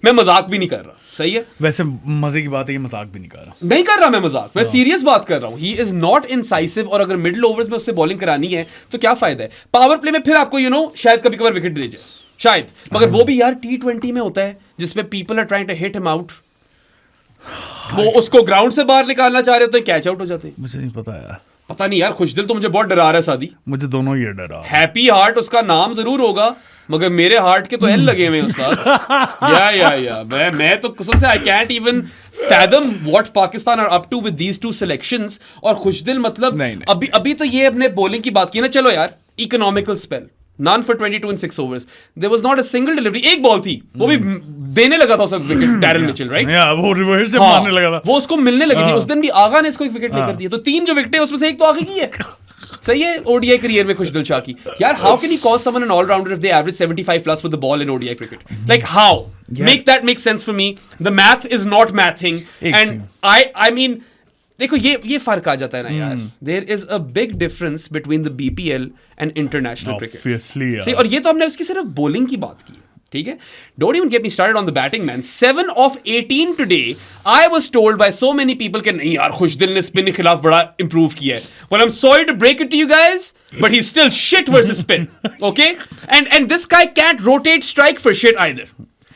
मैं मजाक भी नहीं कर रहा. सही है? वैसे मजे की बात है, ये मजाक भी नहीं कर रहा. नहीं कर रहा मैं मजाक. मैं सीरियस बात कर रहा हूँ. He is not incisive और अगर मिडिल ओवर्स में उससे बॉलिंग करानी है तो क्या फायदा है? पावर प्ले में फिर आपको शायद कभी कभार विकेट दे जाए. शायद. मगर वो भी यार T20 में होता है जिसमें people are trying to hit him out. वो उसको ग्राउंड से बाहर निकालना चाह रहे हो तो कैच आउट हो जाते हैं. मुझे नहीं पता यार. पता नहीं यार. खुशदिल तो मुझे बहुत डरा रहा है सादी. मुझे दोनों ही डरा. हैप्पी हार्ट उसका नाम जरूर होगा मगर मेरे हार्ट के तो एल लगे हुए उस्ताद. या मैं तो कसम से I can't even fathom what Pakistan are up to with these two selections. और खुशदिल मतलब अभी तो ये अपने बॉलिंग की बात की ना. चलो यार economical spell, none for 22 in 6 overs. There was not a single delivery. एक बॉल थी वो भी देने लगा था उसे विकेट. Daryl Mitchell right. वो रिवर्स से मारने लगा था. वो उसको मिलने लगी थी. उस दिन भी आगा ने इसको एक विकेट लेकर दिया. तो 3 जो विकेट है उसमें से एक तो आगे की है. सही है. ओडीआई करियर में खुशदिल शाह की. यार how can you call someone an allrounder if they average 75 plus with the ball in ODI cricket? Like how? Make that make sense for me. The math is not mathing. And I mean देखो ये फर्क आ जाता है ना यार. There is a big difference between the BPL and international cricket. और ये तो हमने उसकी सिर्फ बॉलिंग की बात की. ठीक है. Don't even get me started on the batting, man. 7 of 18 today. I was told by so many people कि नहीं यार खुशदिल ने स्पिन के खिलाफ बड़ा improve किया है. Well, I'm sorry to break it to you guys, but he's still shit versus spin. Okay? And this guy can't rotate strike for shit either.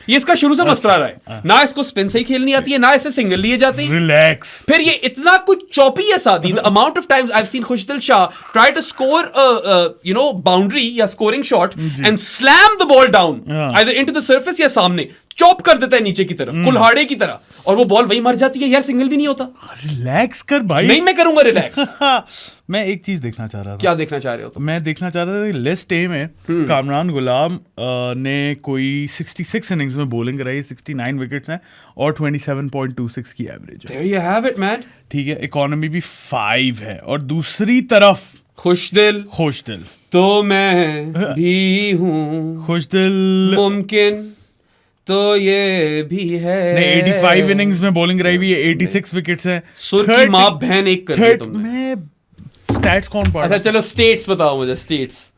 ये इसका शुरू से मसला रहा है. ना इसको स्पिन से ही खेलनी आती है, ना इसे सिंगल लिए जाते हैं. रिलैक्स. फिर ये इतना कुछ चौपी है Saadi. The amount of times I have seen Khushdil Shah try to score boundary या scoring shot and slam the ball down either into the surface या सामने. चॉप कर देता है नीचे की तरफ कुल्हाड़े की तरह, और वो बॉल वही मर जाती है यार, सिंगल भी नहीं होता। रिलैक्स कर भाई। नहीं मैं करूंगा रिलैक्स। मैं एक चीज देखना चाह रहा था। क्या देखना चाह रहे हो? तो मैं देखना चाह रहा था कि लिस्ट ए में कामरान गुलाम ने कोई 66 इनिंग्स में बॉलिंग कराई, 69 विकेट्स हैं और 27.26 की एवरेज है। There you have it, man. ठीक है, इकोनॉमी भी 5 है, और दूसरी तरफ खुशदिल तो मैं भी हूँ, खुशदिल मुमकिन तो ये भी है। नहीं, 85 इनिंग्स में बॉलिंग कराई हुई है, 86 विकेट्स हैं। सुर की माँ बहन एक कर दी तुमने। मैं स्टैट्स कौन पढ़? अच्छा चलो स्टेट्स बताओ मुझे, स्टेट्स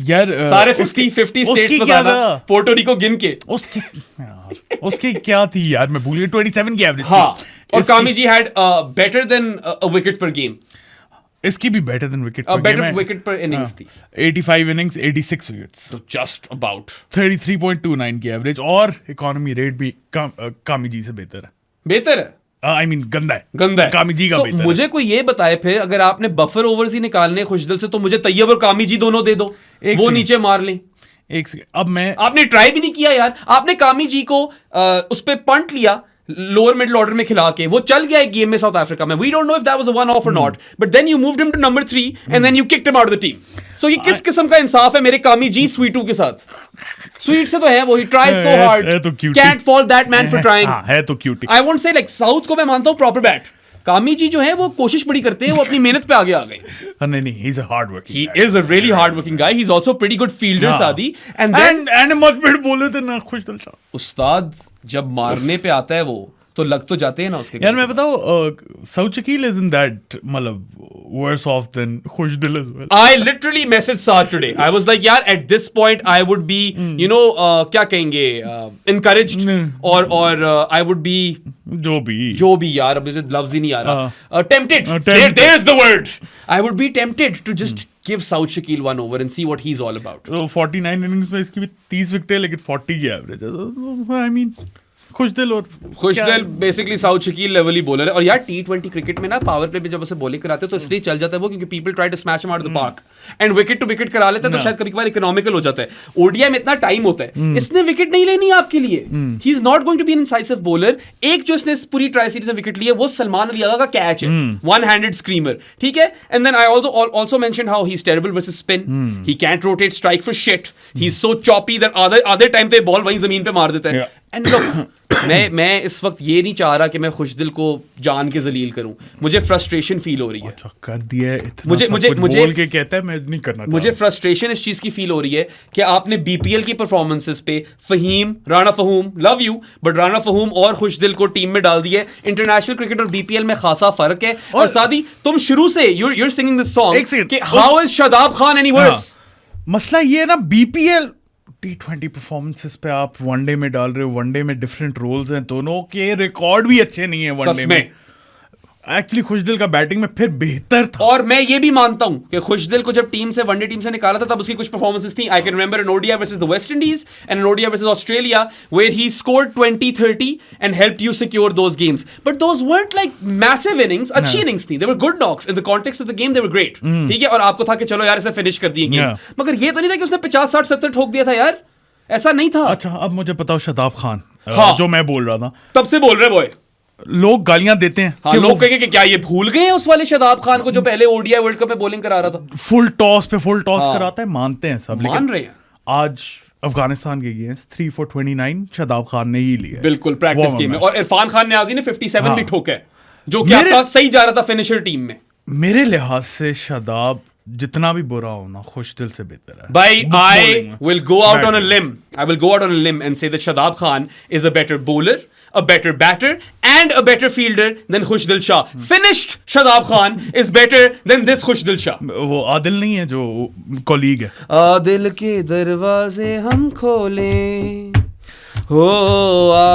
यार सारे 50 स्टेट्स बताना, पोर्टोरिको गिन के। उसकी क्या थी यार, मैं भूल गया। 27 की एवरेज। हाँ, और Kami ji had better than a wicket per game. इसकी भी better than wicket per better wicket per innings थी। 85 इनिंग्स 86 विकेट्स, तो जस्ट अबाउट 33.29 की एवरेज, और इकोनॉमी रेट भी कामी जी से बेहतर है। बेहतर है, आई मीन गंदा है कामी जी का बेहतर मुझे कोई ये बताए फिर, अगर आपने बफर ओवर्स ही निकालने खुशदिल से, तो मुझे तैयब और कामी जी दोनों दे दो, वो नीचे मार लें। एक सेकंड, अब मैं आपने ट्राई भी नहीं किया यार। आपने कामी जी को उस पे पंट लिया लोअर मिडिल ऑर्डर में खिला के, वो चल गया एक गेम में साउथ अफ्रीका में। We don't know if that was a one off और not, but then you moved him to number 3 and then you kicked him out of the team. So ये किस किस्म का इंसाफ है मेरे कामी जी स्वीटू के साथ? स्वीट से तो है वो, he tries so hard, can't fault that man for trying. है तो cutie. I won't say like Saud को मैं मानता हूं प्रॉपर बैट, कामी जी जो है वो कोशिश बड़ी करते हैं, वो अपनी मेहनत पे आगे आ गए। नहीं, he is a hard working he guy. is a really hard working guy. He's also pretty good fielder, सादी। and much better bowler than खुशदिल शाह। उस्ताद जब मारने पे आता है वो, तो लग तो जाते हैं ना उसके। यार मैं बताऊं, सऊद शकील isn't that मतलब worse off than Khushdil as well. I literally messaged Saad today. I was like, यार at this point I would be, you know, क्या कहेंगे, encouraged, और I would be जो भी यार, अब मुझे लफ्ज ही नहीं आ रहा, tempted. There's the word. I would be tempted to just give Saud Shakil one over and see what he's all about. तो 49 इनिंग्स में इसकी भी 30 विकेट है, लेकिन 40 की एवरेज है। I mean Khushdil basically south Shakeel level he bowler है। और यार T20 क्रिकेट में ना पावर प्ले पे जब उसे बॉलिंग कराते हैं तो इसलिए चल जाता है वो, क्योंकि people try to smash him out of the park and wicket to wicket करा लेते हैं, तो शायद कभी-कभार इकोनॉमिकल हो जाता है। ओडीआई में इतना टाइम होता है, इसने विकेट नहीं लेनी आपके लिए, he is not going to be an incisive bowler. एक जो इसने पूरी ट्राई सीरीज में विकेट लिया वो सलमान अली आगा का कैच है, वन हैंडेड स्क्रीमर, ठीक है। And then I also mentioned how he is terrible versus spin, he can't rotate strike for shit, he is so choppy that other time पे ball वहीं जमीन पे मार देता है। एंड लुक, मैं इस वक्त ये नहीं चाह रहा कि मैं खुशदिल को जान के जलील करूं, मुझे फ्रस्ट्रेशन फील हो रही है। अच्छा कर दिया है इतना, मुझे बोल के कहता है मैं नहीं करना, मुझे फ्रस्ट्रेशन इस चीज की फील हो रही है कि आपने बीपीएल की परफॉर्मेंसेस पे Faheem, Rana Fahoom, love you, but Rana Fahoom और खुशदिल को टीम में डाल दिया। इंटरनेशनल क्रिकेट और बीपीएल में खासा फर्क है। और सादी तुम शुरू से you're singing this song कि how is Shadab Khan any worse. मसला ये है ना, बीपीएल T20 परफॉर्मेंसेस पे आप वनडे में डाल रहे हो, वनडे में डिफरेंट रोल्स हैं, दोनों के रिकॉर्ड भी अच्छे नहीं है वनडे में। एक्चुअली खुशदिल का बैटिंग में फिर बेहतर था। और मैं ये भी मानता हूं कि खुशदिल को जब टीम से वनडे टीम से निकाला था तब उसकी कुछ परफॉर्मेंसेस थी। I can remember an ODI versus the West Indies and an ODI versus Australia where he scored 20-30 and helped you secure those games, but those weren't like massive innings, अच्छी innings थी, they were good knocks in the context of the game, they were great, ठीक है। और आपको था कि चलो यार इसे फिनिश कर दिए गेम्स, मगर ये तो नहीं था कि उसने 50-60-70 ठोक दिया था यार, ऐसा नहीं था। अच्छा अब मुझे बताओ, शादाब खान, हाँ, जो मैं बोल रहा था तब से बोल रहे बॉय, लोग गालियां देते हैं, हाँ, लोग कहेंगे कि क्या ये भूल गए हैं उस वाले शादाब खान को जो पहले ओडीआई वर्ल्ड कप में बॉलिंग करा रहा था, फुल टॉस कराता है, मानते हैं सब, मान रहे हैं। आज अफगानिस्तान के अगेंस्ट 3 for 29 शादाब खान ने ही लिया, बिल्कुल प्रैक्टिस गेम में। और इरफान खान नियाजी ने 57 भी ठोका है, जो कि आपका सही जा रहा था फिनिशर टीम में। मेरे लिहाज से शादाब जितना भी बुरा हो ना, खुशदिल से बेहतर है भाई। I will go out on a limb and say that Shadab Khan is a better bowler, a better batter and a better fielder than Khushdil Shah. Finished Shadab Khan is better than this Khushdil Shah. वो आदिल नहीं है जो colleague है। आदिल के दरवाजे हम खोलें, हो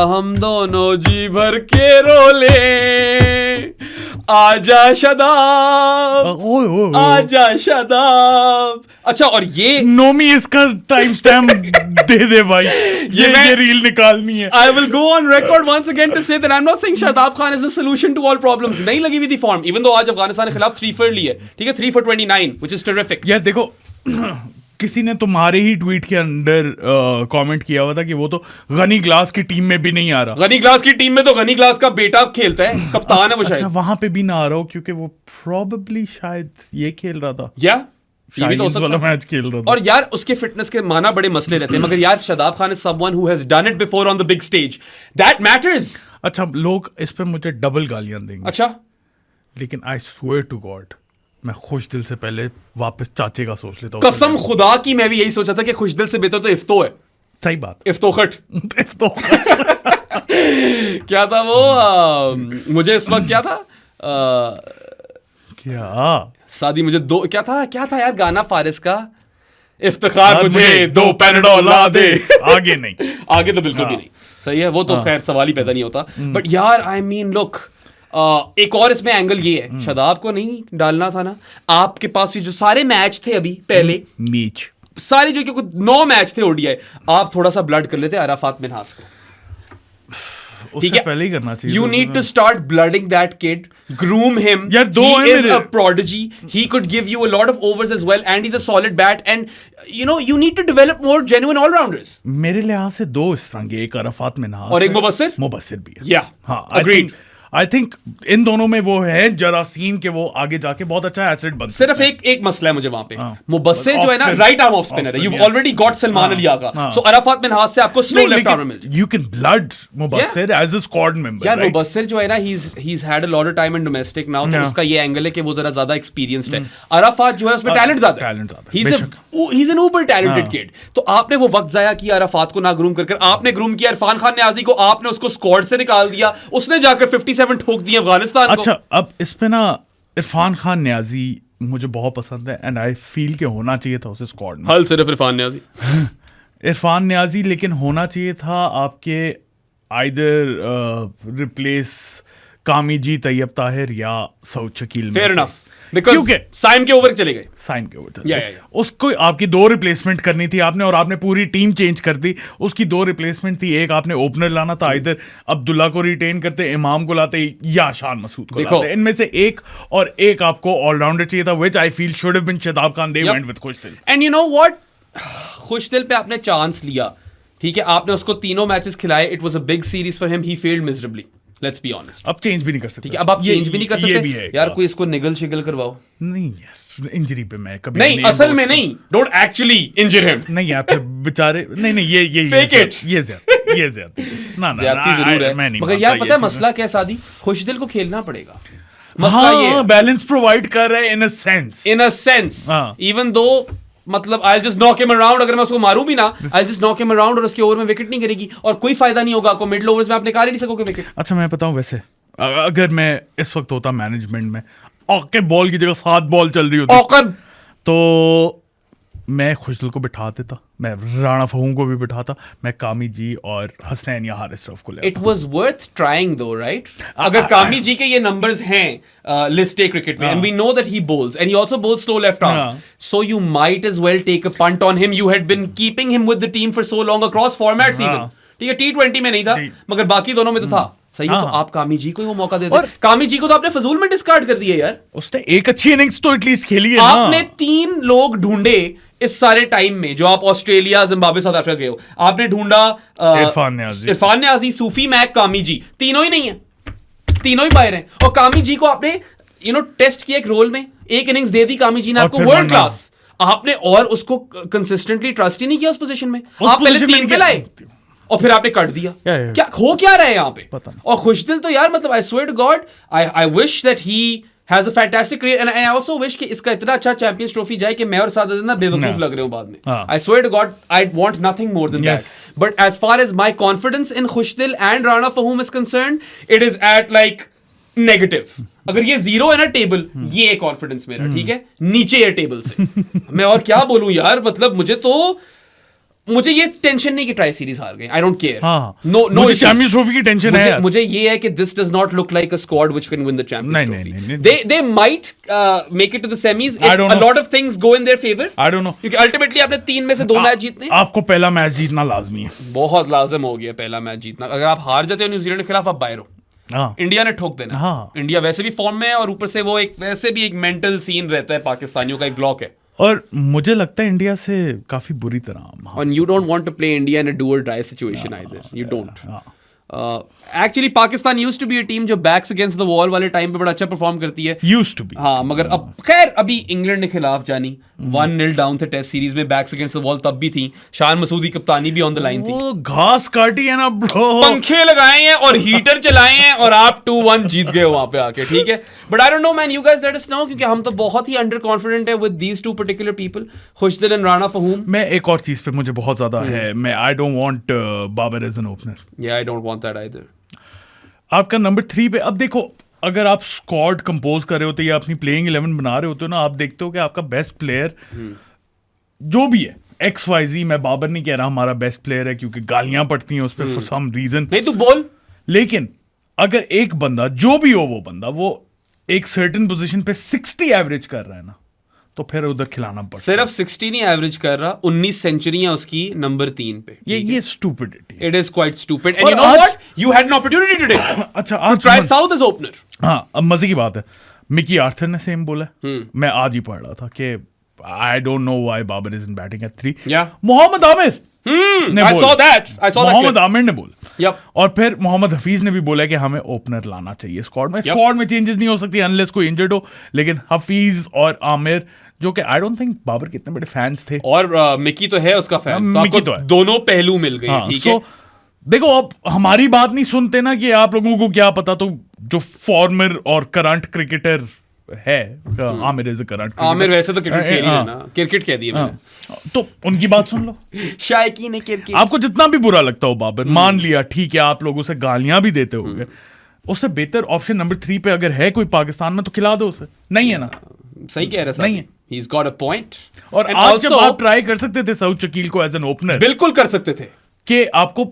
हम दोनों जी भर के रोले, आजा शादाब, आजा शादाब। अच्छा, और ये नोमी इसका टाइम स्टैम्प दे भाई, ये रील निकालनी है। I will go on record once again to say that I'm not saying Shadab Khan is a solution to all problems. नहीं लगी हुई थी फॉर्म, even though आज अफगानिस्तान के खिलाफ 3 for ली है, ठीक है, 3 for 29, which is terrific. यार देखो किसी ने तुम्हारे ही ट्वीट के अंदर कमेंट किया हुआ था कि वो तो गनी ग्लास की टीम में भी नहीं आ रहा। गनी ग्लास की टीम में तो गनी ग्लास का बेटा खेलता है, कप्तान है वो शायद। अच्छा, वहां पे भी ना आ रहा हो क्योंकि वो प्रोबेबली शायद ये खेल रहा था, या ये भी तो हो सकता वाला मैच खेल रहा था। और यार उसके फिटनेस के माना बड़े मसले रहते हैं, मगर यार Shadab Khan is someone who has done it before on the big stage, that matters. अच्छा, लोग इस पे मुझे डबल गालियां देंगे। अच्छा, लेकिन आई स्वेयर टू गॉड मैं खुश दिल से पहले वापस चाचे का सोच लेता हूँ। कसम खुदा की मैं भी यही सोचा था कि खुश दिल से बेहतर तो इफ्तो है। सही बात। इफ्तोखट क्या था वो मुझे इस वक्त क्या था क्या शादी मुझे दो क्या था यार गाना फारिस का, इफ्तिखार मुझे 2 पैनाडोल ला दे। आगे नहीं, आगे तो बिल्कुल भी नहीं। सही है, वो तो खैर सवाल ही पैदा नहीं होता। बट यार आई मीन लुक, एक और इसमें एंगल ये है, शादाब को नहीं डालना था ना। आपके पास जो सारे मैच थे अभी पहले मैच सारे जो कि 9 मैच थे ओडीआई, आप थोड़ा सा ब्लड कर लेते अराफात मिन्हास को। उससे पहले ही करना चाहिए। You need to start blooding that kid, groom him. यार दो he is a prodigy. He could give you a lot of overs as well, and he's a solid bat. And you need to develop more genuine all-rounders. मेरे लिहाज से 2 इस तरह के, एक Arafat Minhas और एक मुबस्सिर भी है। Yeah, हाँ, agreed. आई थिंक इन दोनों में वो है जरासीम के, वो आगे जाके बहुत अच्छा एसेट बन। सिर्फ एक मसला है मुझे वहां पे, मुबस्सिर जो है ना राइट आर्म ऑफ स्पिनर है। You already got Salman Ali Agha, so Arafat Minhas से आपको स्लो लेफ्ट आर्म मिल जाए। You can blood Mubasir as a squad member. यार मुबस्सिर जो है ना, he's had a lot of time in domestic now, तो उसका ये एंगल है कि वो जरा ज्यादा एक्सपीरियंस्ड है। अराफात जो है उसमें टैलेंट ज्यादा है, he's an uber talented kid। तो आपने वो वक्त जाया किया अराफात को ना ग्रूम कर, आपने ग्रूम किया इरफान खान न्याजी को, आपने उसको स्क्वाड से निकाल दिया, उसने जाकर 57 ठोक दिए अफगानिस्तान को। अच्छा, अब इस पे ना इरफान खान न्याजी मुझे बहुत पसंद है, एंड आई फील के होना चाहिए था उसे स्क्वाड में। हल सिर्फ इरफान न्याजी, लेकिन होना चाहिए था आपके आइदर रिप्लेस कामी जी, तैयब ताहिर या सऊद शकील में। फेयर इनफ, क्योंकि साइम के ओवर चले गए, उसको आपकी 2 रिप्लेसमेंट करनी थी आपने, और आपने पूरी टीम चेंज कर दी। उसकी 2 रिप्लेसमेंट थी, एक आपने ओपनर लाना था, इधर अब्दुल्ला को रिटेन करते, इमाम को लाते या शान मसूद को लाते। इनमें से एक आपको ऑलराउंडर चाहिए था, which I feel should have been Shadab Khan. They went with Khushdil. And you know what, Khushdil पे आपने चांस लिया, ठीक है, आपने उसको 3 मैचेस खिलाए, it was a big series for him, he failed miserably. Let's be honest. अब चेंज भी नहीं कर सकते। ठीक है, अब आप चेंज भी नहीं कर सकते यार, कोई इसको निगल शिगल करवाओ। नहीं यार, इंजरी पे मैं कभी नहीं, असल में नहीं, डोंट एक्चुअली इंजर हिम। नहीं यार, फिर बेचारे नहीं ये फेक इट, ये ज्यादती ना ज्यादती जरूर है, मगर यार पता है मसला क्या सादी, खुशदिल को खेलना पड़ेगा। मसला ये बैलेंस प्रोवाइड कर रहा है इन अ सेंस, इवन दो मतलब I'll just knock him around, अगर मैं उसको मारूं भी ना, I'll just knock him around और उसके ओवर में विकेट नहीं गिरेगी, और कोई फायदा नहीं होगा आपको, मिडिल ओवर्स में आप निकाल ही नहीं सकोगे विकेट। अच्छा, मैं बताऊं, वैसे अगर मैं इस वक्त होता मैनेजमेंट में, औकब बॉल की जगह 7 बॉल चल रही होती, तो मैं खुशदिल को बिठा देता, मैं राणा फहूम को भी बिठाता, मैं कामी जी और हसनैन या हारिस रऊफ को ले। It was worth trying though, right? अगर कामी जी के ये नंबर्स हैं लिस्ट ए क्रिकेट में, and we know that he bowls and he also bowls slow left arm, so you might as well take a punt on him. You had been keeping him with the team for so long across formats even. ठीक है, T20 में नहीं था, मगर बाकी दोनों में तो था। सही है, तो आप कामी जी को ही वो मौका दे दे। कामी जी को तो आपने फजूल में डिस्कार्ड कर दिया यार। उसने एक अच्छी इनिंग्स तो एटलीस्ट खेली है ना। आपने 3 लोग ढूंढे इस सारे टाइम में, जो आप ऑस्ट्रेलिया, जिम्बाब्वे, साउथ अफ्रीका गए हो, आपने ढूंढा इरफान न्याजी, सूफी मैक, कामी जी, तीनों ही नहीं है, तीनों ही बाहर हैं। और कामी जी को आपने टेस्ट किया एक रोल में, एक इनिंग्स दे दी कामी जी ने आपको वर्ल्ड क्लास, आपने और उसको कंसिस्टेंटली ट्रस्ट ही नहीं किया उस पोजीशन में। आप पहले 3 पे लाए और फिर आपने काट दिया। क्या हो क्या रहा है यहाँ पे? और खुशदिल तो यार मतलब I swear to God, I wish that he has a fantastic career, and I also wish कि इसका इतना अच्छा चैंपियंस ट्रॉफी जाए कि मैं और सादत ना बेवकूफ लग रहे हो बाद में। I swear to God, I want nothing more than that. But as far as my confidence in Khushdil and Rana Fahum is concerned, it is at like negative. अगर ये 0 है ना टेबल, ये है कॉन्फिडेंस मेरा, ठीक है, नीचे है टेबल से। मैं और क्या बोलूं यार, मतलब मुझे ये टेंशन नहीं कि ट्राई सीरीज हार गए, I don't care. No Champions Trophy की टेंशन है। मुझे ये है कि this does not look like a squad which can win the Champions Trophy. They might make it to the semis if a lot of things go in their favour. I don't know, क्योंकि ultimately आपने 3 में से 2 match जीतने। आपको पहला match जीतना लाजमी है, बहुत लाजिम हो गया पहला मैच जीतना। अगर आप हार जाते हो न्यूजीलैंड के खिलाफ, आप बाहर हो। इंडिया ने ठोक देना। इंडिया वैसे भी फॉर्म में है, और ऊपर से वो एक वैसे भी एक मेंटल सीन रहता है पाकिस्तानियों का, एक ब्लॉक है। और मुझे लगता है इंडिया से काफी बुरी तरह, and you don't want to play India in a do or die situation either. You don't. Actually Pakistan used to be a team जो backs against the wall वाले टाइम पे बड़ा अच्छा परफॉर्म करती है. Used to be. हाँ, मगर अब खैर अभी इंग्लैंड के खिलाफ जानी 1-0 डाउन थे टेस्ट सीरीज में, बैक्स अगेंस्ट द वॉल तब भी थी, शान मसूदी कप्तानी भी ऑन द लाइन थी. वो घास काटी है ना ब्रो, पंखे लगाए हैं और हीटर चलाए हैं और आप 2-1 जीत गए वहां पे आके, ठीक है. But I don't know man, you guys let us know, क्योंकि हम तो बहुत ही अंडर कॉन्फिडेंट है with these two particular people, Khushdil and Rana Fahoom. मैं एक और चीज पे मुझे बहुत ज्यादा है, मैं I don't want Babar as an opener. या I don't want that either. आपका नंबर 3 पे, अब देखो अगर आप स्क्वाड कंपोज कर रहे होते या अपनी प्लेइंग 11 बना रहे होते हो ना, आप देखते हो कि आपका बेस्ट प्लेयर जो भी है XYZ, मैं बाबर नहीं कह रहा हमारा बेस्ट प्लेयर है क्योंकि गालियां पड़ती हैं उस पर फॉर सम रीजन, नहीं तू बोल. लेकिन अगर एक बंदा जो भी हो वो एक सर्टेन पोजीशन पे 60 एवरेज कर रहा है ना, तो फिर उधर खिलाना पड़ता है. सिर्फ 60 नहीं एवरेज कर रहा, 19 सेंचुरियां उसकी नंबर 3 पे. ये stupidity. It is quite stupid and you know what, you had an opportunity today. अच्छा, आज ट्राई साउथ एज ओपनर. हाँ, अब मजे की बात है, मिकी आर्थर ने सेम बोला. मैं आज ही पढ़ रहा था कि I don't know why Babar is in batting at 3. Mohammad Aamir I saw that. Mohammad Aamir ने बोला. Yep. और फिर मोहम्मद हफीज ने भी बोला कि हमें ओपनर लाना चाहिए स्क्वाड में. स्क्वाड में चेंजेस नहीं हो सकती अनलेस कोई इंजर्ड हो, लेकिन हफीज और आमिर जो कि आई डोंट थिंक बाबर के इतने बड़े फैंस थे, और मिकी तो है उसका फैन, तो आपको तो दोनों पहलू मिल गए. ठीक है, देखो अब हमारी बात नहीं सुनते ना कि आप लोगों को क्या पता, तो जो फॉर्मर और करंट क्रिकेटर है, Aamir is a current, Aamir वैसे तो क्रिकेट खेल रहा है ना, क्रिकेट कह दिया मैंने, तो उनकी बात सुन लो. शायकीन क्रिकेट, आपको जितना भी बुरा लगता हो बाबर, मान लिया ठीक है, आप लोगों से गालियां भी देते होंगे, उससे बेहतर ऑप्शन नंबर 3 पे अगर है कोई पाकिस्तान में तो खिला दो उसे. नहीं है ना, सही कह रहे, नहीं है. He's got a point. और आज जब आप ट्राई कर सकते थे सऊद शकील को एज एन ओपनर, बिल्कुल कर सकते थे, कि आपको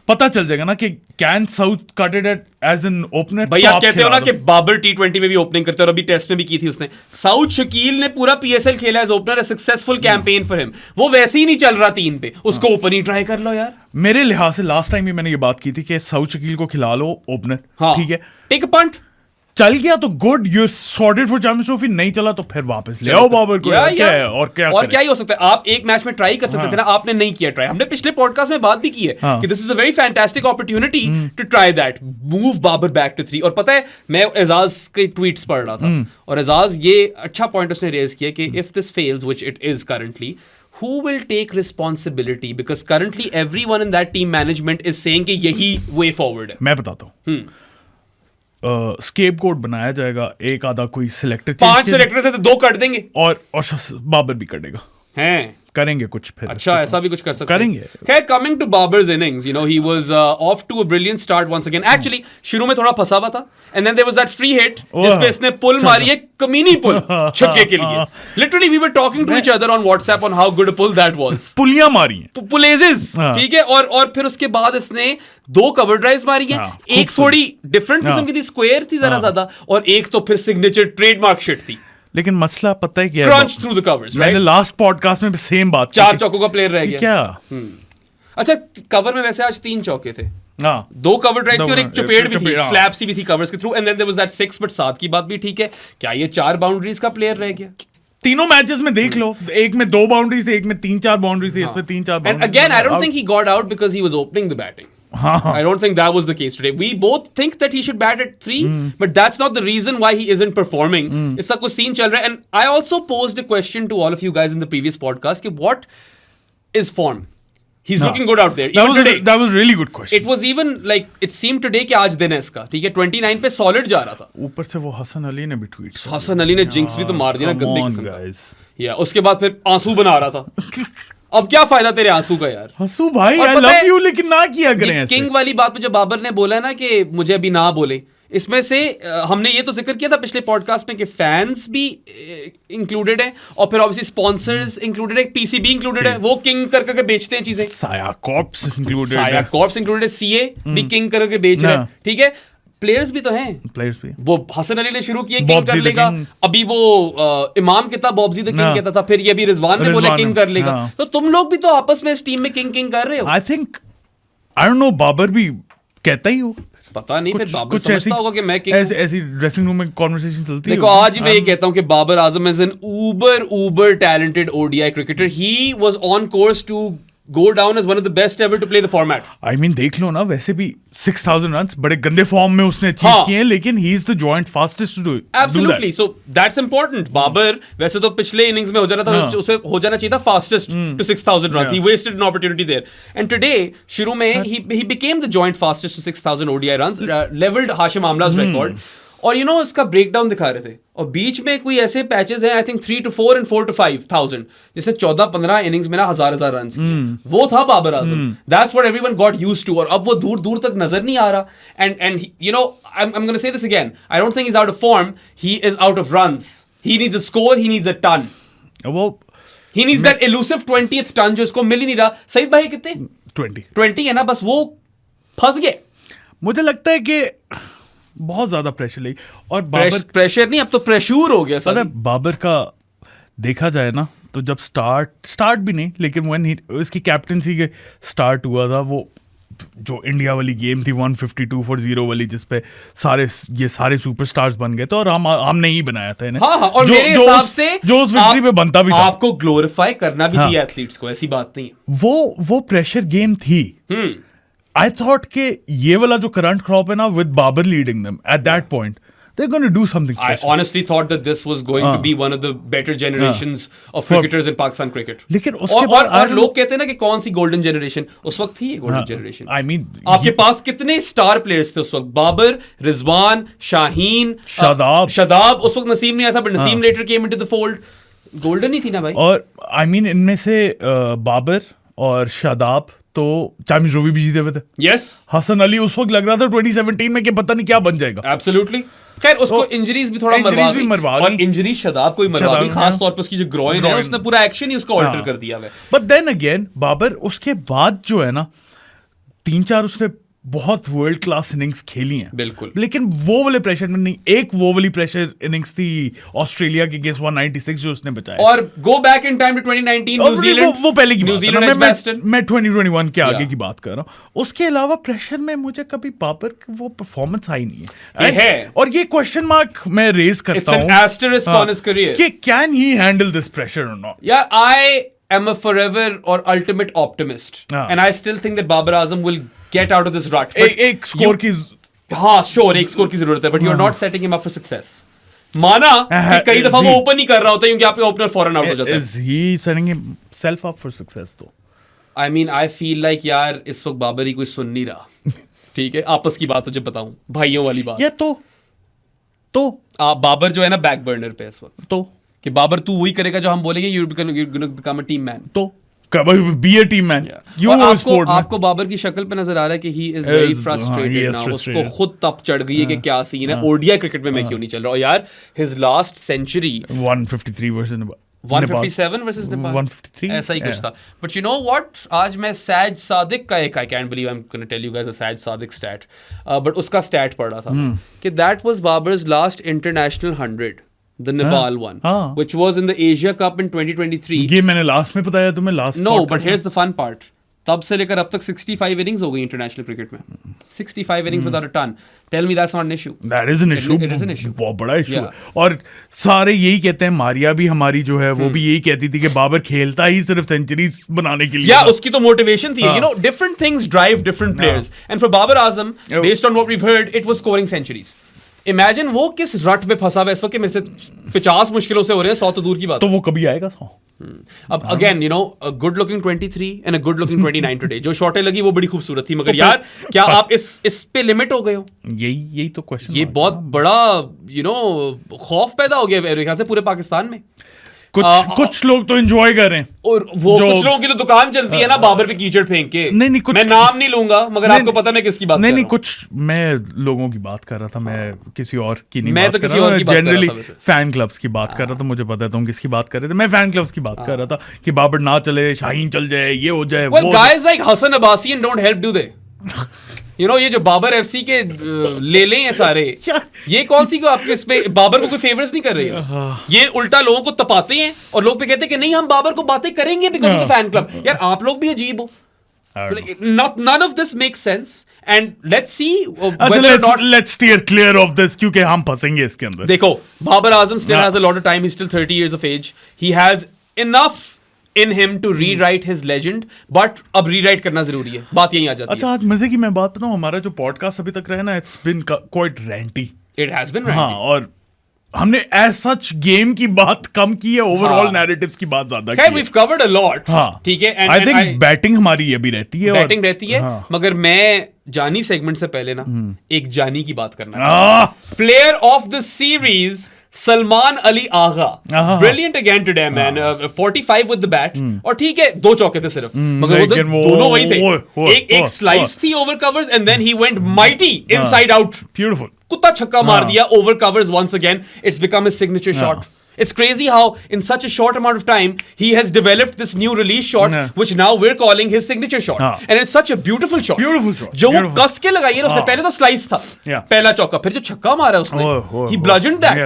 पता चल जाएगा ना कि can Saud cut it as an opener. भाई आप कहते हो ना कि बाबर T20 में भी ओपनिंग करते हैं, और अभी टेस्ट में भी की थी उसने. साउथ शकील ने पूरा PSL खेला as opener, successful campaign for him. वो वैसे ही नहीं चल रहा 3 पे, उसको ओपन ही ट्राई कर लो यार. मेरे लिहाज से लास्ट टाइम भी मैंने ये बात की थी कि साउथ शकील को खिला लो ओपनर. ठीक है, टेक अ पंट, चल गया तो good, you sorted for champions trophy. नहीं चला तो फिर वापस ले आओ बाबर को. क्या है और क्या ही हो सकता है. आप एक मैच में ट्राई कर सकते थे ना, आपने नहीं किया ट्राई. हमने पिछले पॉडकास्ट में बात भी की है कि this is a very fantastic opportunity to try that, move Babar back to 3. और पता है, मैं एजाज के ट्वीट्स पढ़ रहा था, और एजाज ये अच्छा पॉइंट उसने रेज किया कि if this fails, which it is currently, who will take responsibility, because currently everyone in that team management is saying कि यही way forward है. मैं बताता हूँ, स्केपगोट बनाया जाएगा, एक आधा कोई सिलेक्टर, 5 सिलेक्टर थे तो 2 कट देंगे, और बाबर भी कटेगा. हैं करेंगे कुछ फिर. अच्छा, ऐसा भी कुछ कर सकते करेंगे. खैर, coming to Babar's innings, you know, he was off to a brilliant start once again. Actually शुरू में थोड़ा फंसा हुआ था, and then there was that free hit जिसपे इसने पुल मारी है, कमीनी पुल छक्के के लिए. Literally we were talking to each other on WhatsApp on how good a pull that was. पुलियां मारी हैं, पुलेजेस, ठीक है. और फिर उसके बाद इसने 2 कवर ड्राइव्स मारी हैं. एक थोड़ी डिफरेंट किस्म की थी, स्क्वायर थी जरा ज्यादा, और एक तो फिर सिग्नेचर ट्रेडमार्क शिट थी. लेकिन मसला पता है क्या, क्रंच थ्रू द कवर्स, मैंने लास्ट पॉडकास्ट में सेम बात की, 4 चौकों का प्लेयर रह गया क्या. अच्छा, कवर में वैसे आज 3 चौके थे, 2 कवर ड्राइव्स और एक चपेट भी थी, स्लैप सी भी थी कवर्स के थ्रू, and then there was that 6. But 7 की बात भी ठीक है, क्या ये 4 बाउंड्रीज का प्लेयर रह गया? तीनों मैचेस में देख लो, एक में 2 बाउंड्रीज थे, एक में 3-4 बाउंड्रीज थे, इसमें 3-4 boundaries. And again, I don't think he got out because he was opening the batting. I don't think that was the case today. We both think that he should bat at 3, but that's not the reason why he isn't performing. इसका कुछ scene चल रहा है. And I also posed a question to all of you guys in the previous podcast कि what is form? He's looking good out there. That was really good question. It was even like it seemed today कि आज दिन है इसका, ठीक है, 29 पे solid जा रहा था. ऊपर से वो हसन अली ने भी ट्वीट किया. हसन अली ने जिंक्स भी तो मार दिया ना, गंदे किस्म का. या उसके बाद फिर आंसू बना रहा था. अब क्या फायदा तेरे आंसू का यार. हंसू भाई, I love you, लेकिन ना किया करें ऐसे. किंग वाली बात पे जो बाबर ने बोला है ना कि मुझे अभी ना बोले, इसमें से हमने ये तो जिक्र किया था पिछले पॉडकास्ट में कि फैंस भी इंक्लूडेड है, और फिर ऑब्वियसली स्पॉन्सर्स इंक्लूडेड है, PCB इंक्लूडेड है, वो किंग कर करके बेचते हैं चीजें. साया कॉर्प्स इंक्लूडेड है, CA भी किंग करके बेच रहे हैं, ठीक है. प्लेयर्स भी तो हैं, प्लेयर्स भी. वो हसन अली ने शुरू किया किंग कर लेगा, अभी वो इमाम कहता बॉब्जी द किंग कहता था, फिर ये भी रिजवान ने बोला किंग कर लेगा. तो तुम लोग भी तो आपस में इस टीम में किंग कर रहे हो. I think, I don't know, Babar भी कहता ही हो. पता नहीं, फिर बाबर कुछ ऐसी समझता होगा कि मैं किंग हूं। ऐसी ड्रेसिंग रूम में कॉन्वर्सेशन चलती है। देखो आज ही मैं ये कहता हूं कि Babar Azam is an uber talented ODI cricketer. He was on course to go down as one of the best ever to play the format. I mean देख लो ना, वैसे भी 6,000 रन्स बड़े गंदे फॉर्म में उसने अचीव किए हैं, लेकिन he is the joint fastest to do Absolutely. So that's important. Babar वैसे तो पिछले इनिंग्स में हो जाना था, उसे हो जाना चाहिए था fastest to 6,000 runs. He wasted an opportunity there. And today शुरू में he became the joint fastest to 6,000 ODI runs, leveled Hashim Amla's record. और यू नो इसका ब्रेकडाउन दिखा रहे थे, और बीच में कोई ऐसे पैचेस हैं, I think 3 to 4 and 4 to 5,000, जिससे 14-15 इनिंग्स में ना हजार रन्स वो था Babar Azam. That's what everyone got used to, और अब वो दूर दूर तक नजर नहीं आ रहा. And you know I am gonna say this again, I don't think he is out of form, he is out of runs. He needs a score, he needs a ton, वो he needs that elusive 20th ton जो इसको मिल ही नहीं रहा. सईद भाई कितने 20 है ना, बस वो फंस गए. मुझे लगता है कि बहुत ज्यादा प्रेशर लगी, और प्रेशर नहीं, अब तो प्रेशूर हो गया. पता है बाबर का देखा जाए ना, तो जब स्टार्ट भी नहीं, लेकिन व्हेन इसकी कैप्टनसी के स्टार्ट हुआ था, वो जो इंडिया वाली गेम थी 152 for 0 वाली, जिसपे ये सारे सुपरस्टार्स बन गए थे, और हमने ही बनाया था इन्हें. हाँ, और मेरे हिसाब से जो उस विक्ट्री पे बनता भी था. आपको ग्लोरीफाई करना भी चाहिए एथलीट्स को, ऐसी बात नहीं है. वो प्रेशर गेम थी. I thought कि ये वाला जो करंट क्रॉप है ना, with Babar leading them at that point, they're going to do something special. I honestly thought that this was going to be one of the better generations of cricketers in Pakistan cricket. लेकिन उसके बाद और लोग कहते हैं ना कि कौन सी गोल्डन जनरेशन, उस वक्त थी ये गोल्डन जनरेशन. I mean, आपके पास कितने स्टार प्लेयर्स थे उस वक्त? बाबर, रिजवान, शाहीन, शादाब. उस वक्त नसीम नहीं आया था, but Naseem later came into the fold. Golden ही थी ना भाई. और I mean इनमें से बाबर और शादाब तो चैंपियंस ट्रॉफी भी जीते हुए थे. यस, हसन अली उस वक्त लग रहा था 2017 में कि पता नहीं क्या बन जाएगा. एब्सोल्युटली. खैर उसको इंजरीज भी थोड़ा मरवा, और इंजरी शादाब को ही मरवा दी, खास तौर पे उसकी जो ग्रोइन है, उसने पूरा एक्शन ही उसका ऑल्टर कर दिया है. बट देन अगेन बाबर उसके बाद जो है ना, 3-4 उसने बहुत वर्ल्ड क्लास इनिंग्स खेली हैं, बिल्कुल, लेकिन वो वाले प्रेशर में नहीं. एक वो वाली प्रेशर इनिंग्स थी ऑस्ट्रेलिया के अगेंस्ट 196 जो उसने बचाया. और go back in time to 2019 New Zealand, वो पहले की न्यूजीलैंड मैं 2021 के आगे की बात कर रहा हूँ. उसके अलावा प्रेशर में मुझे कभी बाबर वो परफॉर्मेंस आई नहीं है. और ये क्वेश्चन मार्क मैं रेज करता हूँ कि can he handle this pressure और नॉट. या आई am a forever or ultimate optimist, and I still think that Babar Azam will get out of this rut. एक स्कोर की, हाँ श्योर एक स्कोर की जरूरत है, but you are not setting him up for success. माना कि कई दफा वो ओपन ही कर रहा होता है क्योंकि आपका ओपनर फॉरन आउट हो जाता है. Is he setting himself up for success though? I mean I feel like यार इस वक्त बाबर ही कोई सुन नहीं रहा. ठीक है, आपस की बात तुझे बताऊं, भाइयों वाली बात. ये तो बाबर जो है ना बैक बर्नर पे इस वक्त, तो कि बाबर तू वही करेगा जो हम बोलेंगे, you're gonna become a team man. तो be a team man. आपको बाबर की शक्ल पे नजर आ रहा है कि he is very frustrated now. उसको खुद तप चढ़ गई है कि क्या सीन है, ODI क्रिकेट में मैं क्यों नहीं चल रहा. और यार his last century 153 versus 157 versus Nepal 153 ऐसा ही कुछ था. But you know what, आज मैं सैज सादिक का एक, I can't believe I'm going to tell you guys a सैज सादिक stat, but उसका stat पढ़ा था कि that was Babar's last international 100, the Nepal one, which was in the Asia Cup in 2023. ये मैंने लास्ट में बताया तुम्हें last. No, but here's the fun part. तब से लेकर अब तक 65 innings हो गई इंटरनेशनल क्रिकेट में. 65 innings without a ton. Tell me that's not an issue. That is an issue. It is an issue. बहुत बड़ा इशू है. और सारे यही कहते हैं, मारिया भी हमारी जो है वो भी यही कहती थी कि बाबर खेलता ही सिर्फ सेंचुरीज बनाने के लिए. या उसकी तो मोटिवेशन थी. You know, different things drive different players. And for Babar Azam, based on what we've heard, it was scoring centuries. Imagine वो किस रट में फंसा हुआ इस वक्त कि मेरे से 50 मुश्किलों से हो रहे हैं, 100 तो दूर की बात. तो वो कभी आएगा 100. अब again you know a good looking 23 and a good looking 29 today. जो शॉटें लगी वो बड़ी खूबसूरत थी, मगर यार क्या आप इस पे लिमिट हो गए हो? यही तो क्वेश्चन. ये बहुत बड़ा यू नो खौफ पैदा हो गया मेरे ख्याल से पूरे पाकिस्तान में. कुछ लोग तो एंजॉय कर रहे हैं, और वो कुछ लोगों की तो दुकान चलती है ना बाबर पे कीचड़ फेंक के. नहीं कुछ मैं नाम नहीं लूंगा, मगर आपको पता मैं किसकी बात कर रहा हूं. कुछ मैं लोगों की बात कर रहा था, मैं किसी और की नहीं. मैं तो किसी और की बात कर रहा था. जनरली फैन क्लब्स की बात कर रहा था. मुझे पता है तुम किसकी बात कर रहे थे. मैं फैन क्लब्स की बात कर रहा था कि बाबर ना चले, शाहीन चल जाए, ये हो जाए. Well, guys like Hassan Abbasi don't help do they. You know, ये जो बाबर FC के ले लें सारे, ये कौन सी को आपके इस पे बाबर को कोई फेवर्स नहीं कर रही है. ये उल्टा लोगों को तपाते हैं और लोग पे कहते हैं कि नहीं हम बाबर को बातें करेंगे because of the fan club. यार आप लोग भी अजीब हो. None of this makes sense, and let's see whether or not. Let's steer clear of this क्योंकि हम फंसेंगे इसके अंदर. देखो, Babar Azam still has a lot of time. He's still 30 years of age. He has enough in him to rewrite his legend, but अब rewrite करना जरूरी है. बात यहीं आ जाती है. अच्छा, आज मजे की मैं बात बताऊं, हमारा जो पॉडकास्ट अभी तक रहा ना, it's been quite ranty. It has been ranty. हाँ, और हमने एज सच गेम की बात कम की है, ओवरऑल नैरेटिव्स की बात ज्यादा की है. We've covered a lot. हाँ, ठीक है. I think बैटिंग हमारी ये भी रहती है. बैटिंग रहती है, मगर मैं जानी सेगमेंट से पहले ना एक जानी की बात करना. Player of the series Salman Ali Agha, brilliant again today man, 45 with the bat. और ठीक है, 2 चौके थे सिर्फ, मगर वो दोनों वही थे. एक स्लाइस थी over covers, and then he went mighty inside out. Beautiful कुत्ता छक्का मार दिया over covers once again. It's become his signature shot. It's crazy how in such a short amount of time he has developed this new release shot, which now we're calling his signature shot. And it's such a beautiful shot. जो वो कस के लगाई है उसने. पहले तो slice था, पहला चौका, फिर जो छक्का मारा उसने, he bludgeoned that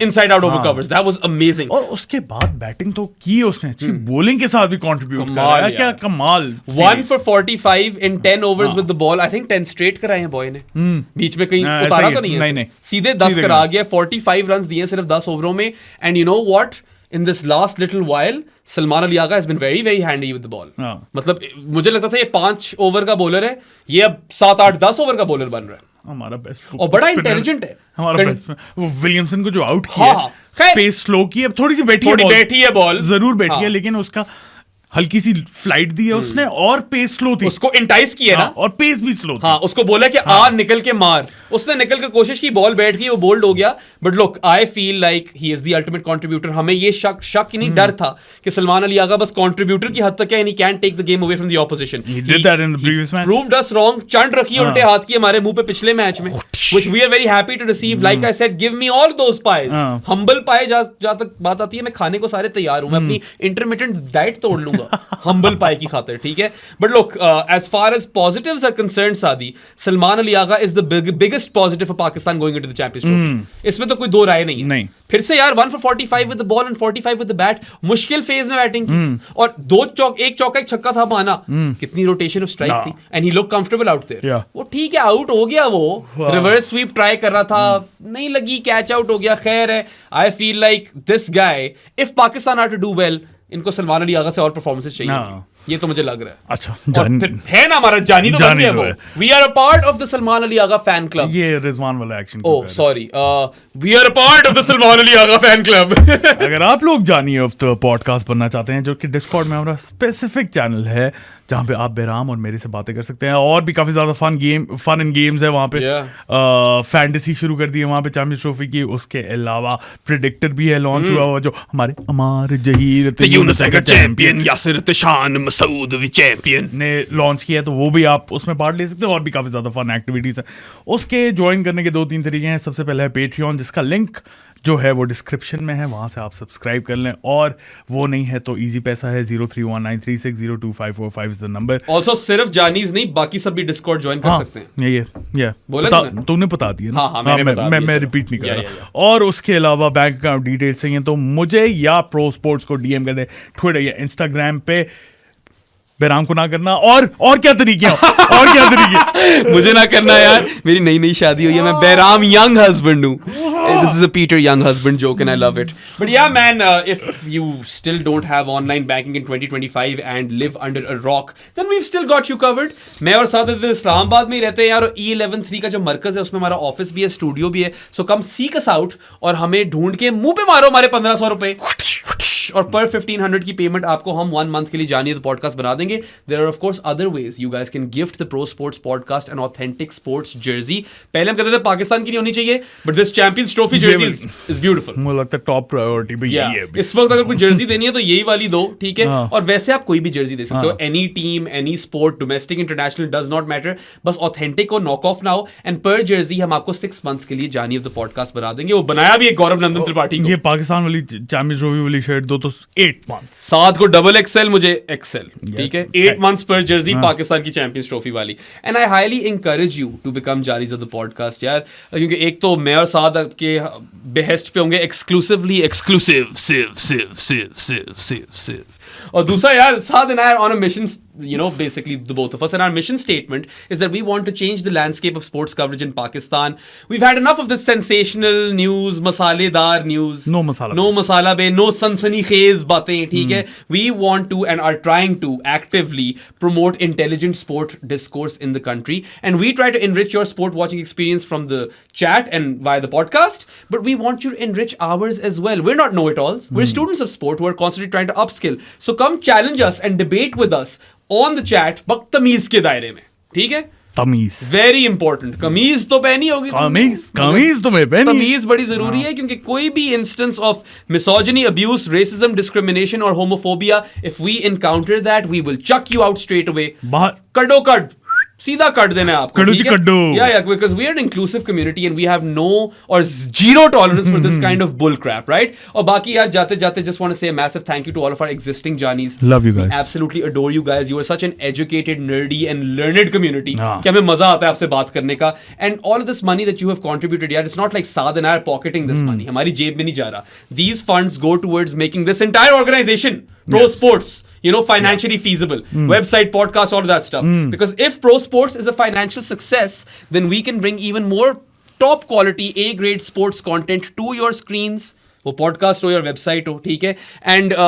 inside out over covers. That was amazing. और उसके बाद बैटिंग तो की उसने, अच्छी बॉलिंग के साथ भी कंट्रीब्यूट किया. क्या कमाल. 1 for 45 in 10 overs with the ball. I think 10 straight कराए हैं बॉय ने. बीच में कहीं उतारा तो नहीं है, सीधे 10 करा गया. 45 रन दिए सिर्फ 10 ओवरों में. And you know what? In this last little while, Salman Ali Agha has been very, very handy with the ball. मतलब मुझे लगता था ये 5 ओवर का बॉलर है, ये अब 7, 8, 10 ओवर का बॉलर बन रहा है. हमारा बेस्ट और बड़ा इंटेलिजेंट है. हमारा बेस्ट वो विलियमसन को जो आउट किया, पेस स्लो की, अब थोड़ी सी बैठी है बॉल, जरूर बैठी है, लेकिन उसका हल्की सी फ्लाइट दी है उसने, और पेस स्लो थी. उसको इंटाइस किया ना, और पेस भी स्लो थी. हाँ, उसको बोला कि आ निकल के मार. उसने निकल कर कोशिश की, बॉल बैठ गई, वो बोल्ड हो गया. But look, I feel like he is the ultimate contributor. हमें ये शक ही नहीं, डर था कि सलमान अली आगा बस कंट्रीब्यूटर की हद तक है, and he can take the game away from the opposition. He did that in the previous match. Proved us wrong. Chand रखी उल्टे हाथ की हमारे मुंह पे पिछले मैच में, which we are very happy to receive. Like I said, give me all those pies. Humble pie जहाँ तक बात आती है, मैं खाने को सारे तैयार हूं. मैं अपनी इंटरमिटेंट डाइट तोड़ लूंगा humble pie की खातिर, ठीक है. But look, as far as positives are concerned, Saadi, Salman Ali Agha is the biggest positive for Pakistan going into the Champions Trophy. इसमें तो कोई दो राय नहीं है. नहीं. फिर से यार 1 for 45 with the ball and 45 with the bat. मुश्किल फेज में बैटिंग की, और एक चौका एक छक्का था माना. कितनी रोटेशन ऑफ स्ट्राइक थी, and he look comfortable out there. वो ठीक है, आउट हो गया, वो रिवर्स स्वीप ट्राई कर रहा था, नहीं लगी, कैच आउट हो गया. खैर है. I feel like this guy, if Pakistan are to do well, इनको सलमान अली आगा से और परफॉर्मेंसेस चाहिए. ये तो मुझे लग रहा है. अच्छा, है ना हमारा जानी तो बन गया वो. We are a part of the Salman Ali Agha fan club. ये रिजवान वाला action. Oh sorry, we are a part of the Salman Ali Agha fan club. अगर आप लोग जानी ऑफ द पॉडकास्ट बनना चाहते हैं, जो कि डिस्कॉर्ड में हमारा स्पेसिफिक चैनल है, जहाँ पे आप बेराम और मेरे से बातें कर सकते हैं, और भी काफी ज्यादा फन एंड गेम्स है वहाँ पे. फैंटेसी शुरू कर दी है वहाँ पे चैंपियंस ट्रॉफी की. उसके अलावा प्रेडिक्टर भी है लॉन्च हुआ हुआ, जो हमारे अमार जहीर चैंपियन यासिर तशान मसूद चैंपियन ने लॉन्च किया है, तो वो भी आप उसमें पार्ट ले सकते हैं. और भी काफी ज्यादा फन एक्टिविटीज है. उसके ज्वाइन करने के 2-3 तरीके हैं. सबसे पहले है पेट्रियन, जिसका लिंक जो है वो डिस्क्रिप्शन में है, वहां से आप सब्सक्राइब कर लें. और वो नहीं है तो इजी पैसा है, 031936025545 इज द नंबर. ऑल्सो सिर्फ जानीज नहीं, बाकी सब भी डिस्कॉर्ड ज्वाइन कर सकते हैं. ये तूने बता दिया ना. मैं रिपीट नहीं कर रहा. और उसके अलावा बैंक अकाउंट डिटेल्स चाहिए तो मुझे या प्रो स्पोर्ट्स को डीएम कर दे, ट्विटर या इंस्टाग्राम पे. बेराम को ना करना. और क्या तरीके मुझे ना करना यार. मेरी नई शादी हुई है, मैं बेराम यंग हस्बैंड हूँ. This is a Peter Young husband joke and I love it. But yeah man, if you still don't have online banking in 2025 and live under a rock, then we've still got you covered. मैं और साथ इस्लामाबाद में ही रहते हैं यार. और E113 का जो मरकज है, उसमें हमारा ऑफिस भी है, स्टूडियो भी है. So come seek us out और हमें ढूंढ के मुंह पे मारो हमारे 1500 रुपए, और पर 1500 की पेमेंट आपको हम 1 month के लिए जानिए तो पॉडकास्ट बना देंगे. There are of course other ways you guys can gift the Pro Sports podcast an authentic sports jersey. पहले हम कहते थे पाकिस्तान की नहीं होनी चाहिए, but this Champions Trophy jersey is beautiful. मुझे लगता है टॉप प्रायोरिटी भी यही है. इस वक्त अगर कोई जर्सी देनी है तो यही वाली दो, ठीक है. और वैसे आप कोई भी जर्सी दे सकते हो, any team, any sport, domestic, international, does not matter. बस ऑथेंटिक हो, नॉक ऑफ ना हो. एंड पर जर्सी हम आपको 6 months के लिए जानी ऑफ द पॉडकास्ट बना देंगे. वो बनाया भी है गौरव नंदन त्रिपाठी को. ये पाकिस्तान वाली चैंपियंस ट्रॉफी वाली शर्ट दो तो 8 months, साथ को XXL, मुझे XL, ठीक है. 8 months पर जर्सी पाकिस्तान की चैंपियंस ट्रॉफी वाली. And I highly encourage you to become जानीज ऑफ द पॉडकास्ट यार, क्योंकि एक तो मैं और साद के बेहेस्ट पे होंगे एक्सक्लूसिव, और दूसरा यार Saad and I are on a mission basically the both of us. And our mission statement is that we want to change the landscape of sports coverage in Pakistan. We've had enough of this sensational news, masaledar news. No masala be, no sansani-khez baatein, theek hai? We want to and are trying to actively promote intelligent sport discourse in the country. And we try to enrich your sport watching experience from the chat and via the podcast. But we want you to enrich ours as well. We're not know-it-alls. We're students of sport who are constantly trying to upskill. So come challenge us and debate with us on the chat, but तमीज के दायरे में, ठीक है? तमीज very important. कमीज तो पहनी होगी. कमीज तो मैं पहनी. तमीज बड़ी जरूरी है, क्योंकि कोई भी instance of misogyny, abuse, racism, discrimination और homophobia, if we encounter that, we will chuck you out straight away. कड़ो कड़ सीधा कट देना है आपको. Yeah, because we are an inclusive community and we have no or zero tolerance for this kind of bull crap, right? और बाकी यार जाते जाते just want to say a massive thank you to all of our existing Johnnies. Love you guys. We absolutely adore you guys. You are such an educated, nerdy and learned community कि हमें मजा आता है आपसे बात करने का. And all of this money that you have contributed, यार, it's not like Saad and I are pocketing this money. हमारी जेब में नहीं जा रहा. These funds go towards making this entire organization pro sports, financially feasible. Website, podcast, all of that stuff. Because if pro sports is a financial success, then we can bring even more top quality A-grade sports content to your screens. वो podcast हो या website हो, ठीक है? And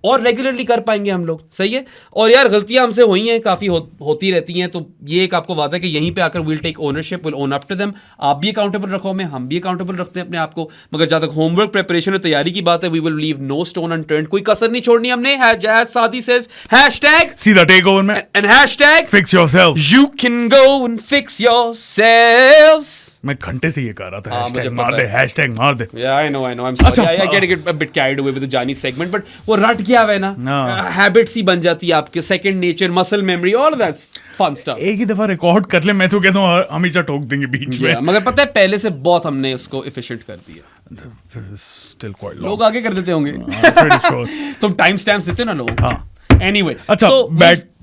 और regularly कर पाएंगे हम लोग. सही है. और यार गलतियां हमसे हुई हैं, काफ़ी होती रहती हैं, तो ये एक आपको वादा है कि यहीं पे आकर will take ownership, will own up to them. आप भी अकाउंटेबल रखो हमें, हम भी अकाउंटेबल रखते हैं अपने आप को. मगर जहाँ तक होमवर्क, प्रिपरेशन और तैयारी की बात है, we will leave no stone unturned. कोई कसर नहीं छोड़नी हमने. सादी सेज सीधा टेक ओवर में and hashtag fix yourself. You can go and fix yourselves. मैं घंटे से ये कर रहा था. हैशटैग मार दे. I know. I'm sorry. I get a bit carried away with the Johnny segment, but वो रट गया है ना. हैबिट्स ही बन जाती है आपके. Second nature, muscle memory, all of that's fun stuff. एक ही दफा रिकॉर्ड कर ले, मैं तो कहता हूँ हमेशा ठोक देंगे बीच में. मगर पता है पहले से बहुत हमने इसको एफिशिएंट कर दिया. Still quite long. लोग आगे कर देते होंगे. Pretty sure. तुम टाइम स्टैम्प्स देते हो ना लोगों को. Anyway, अच्छा, so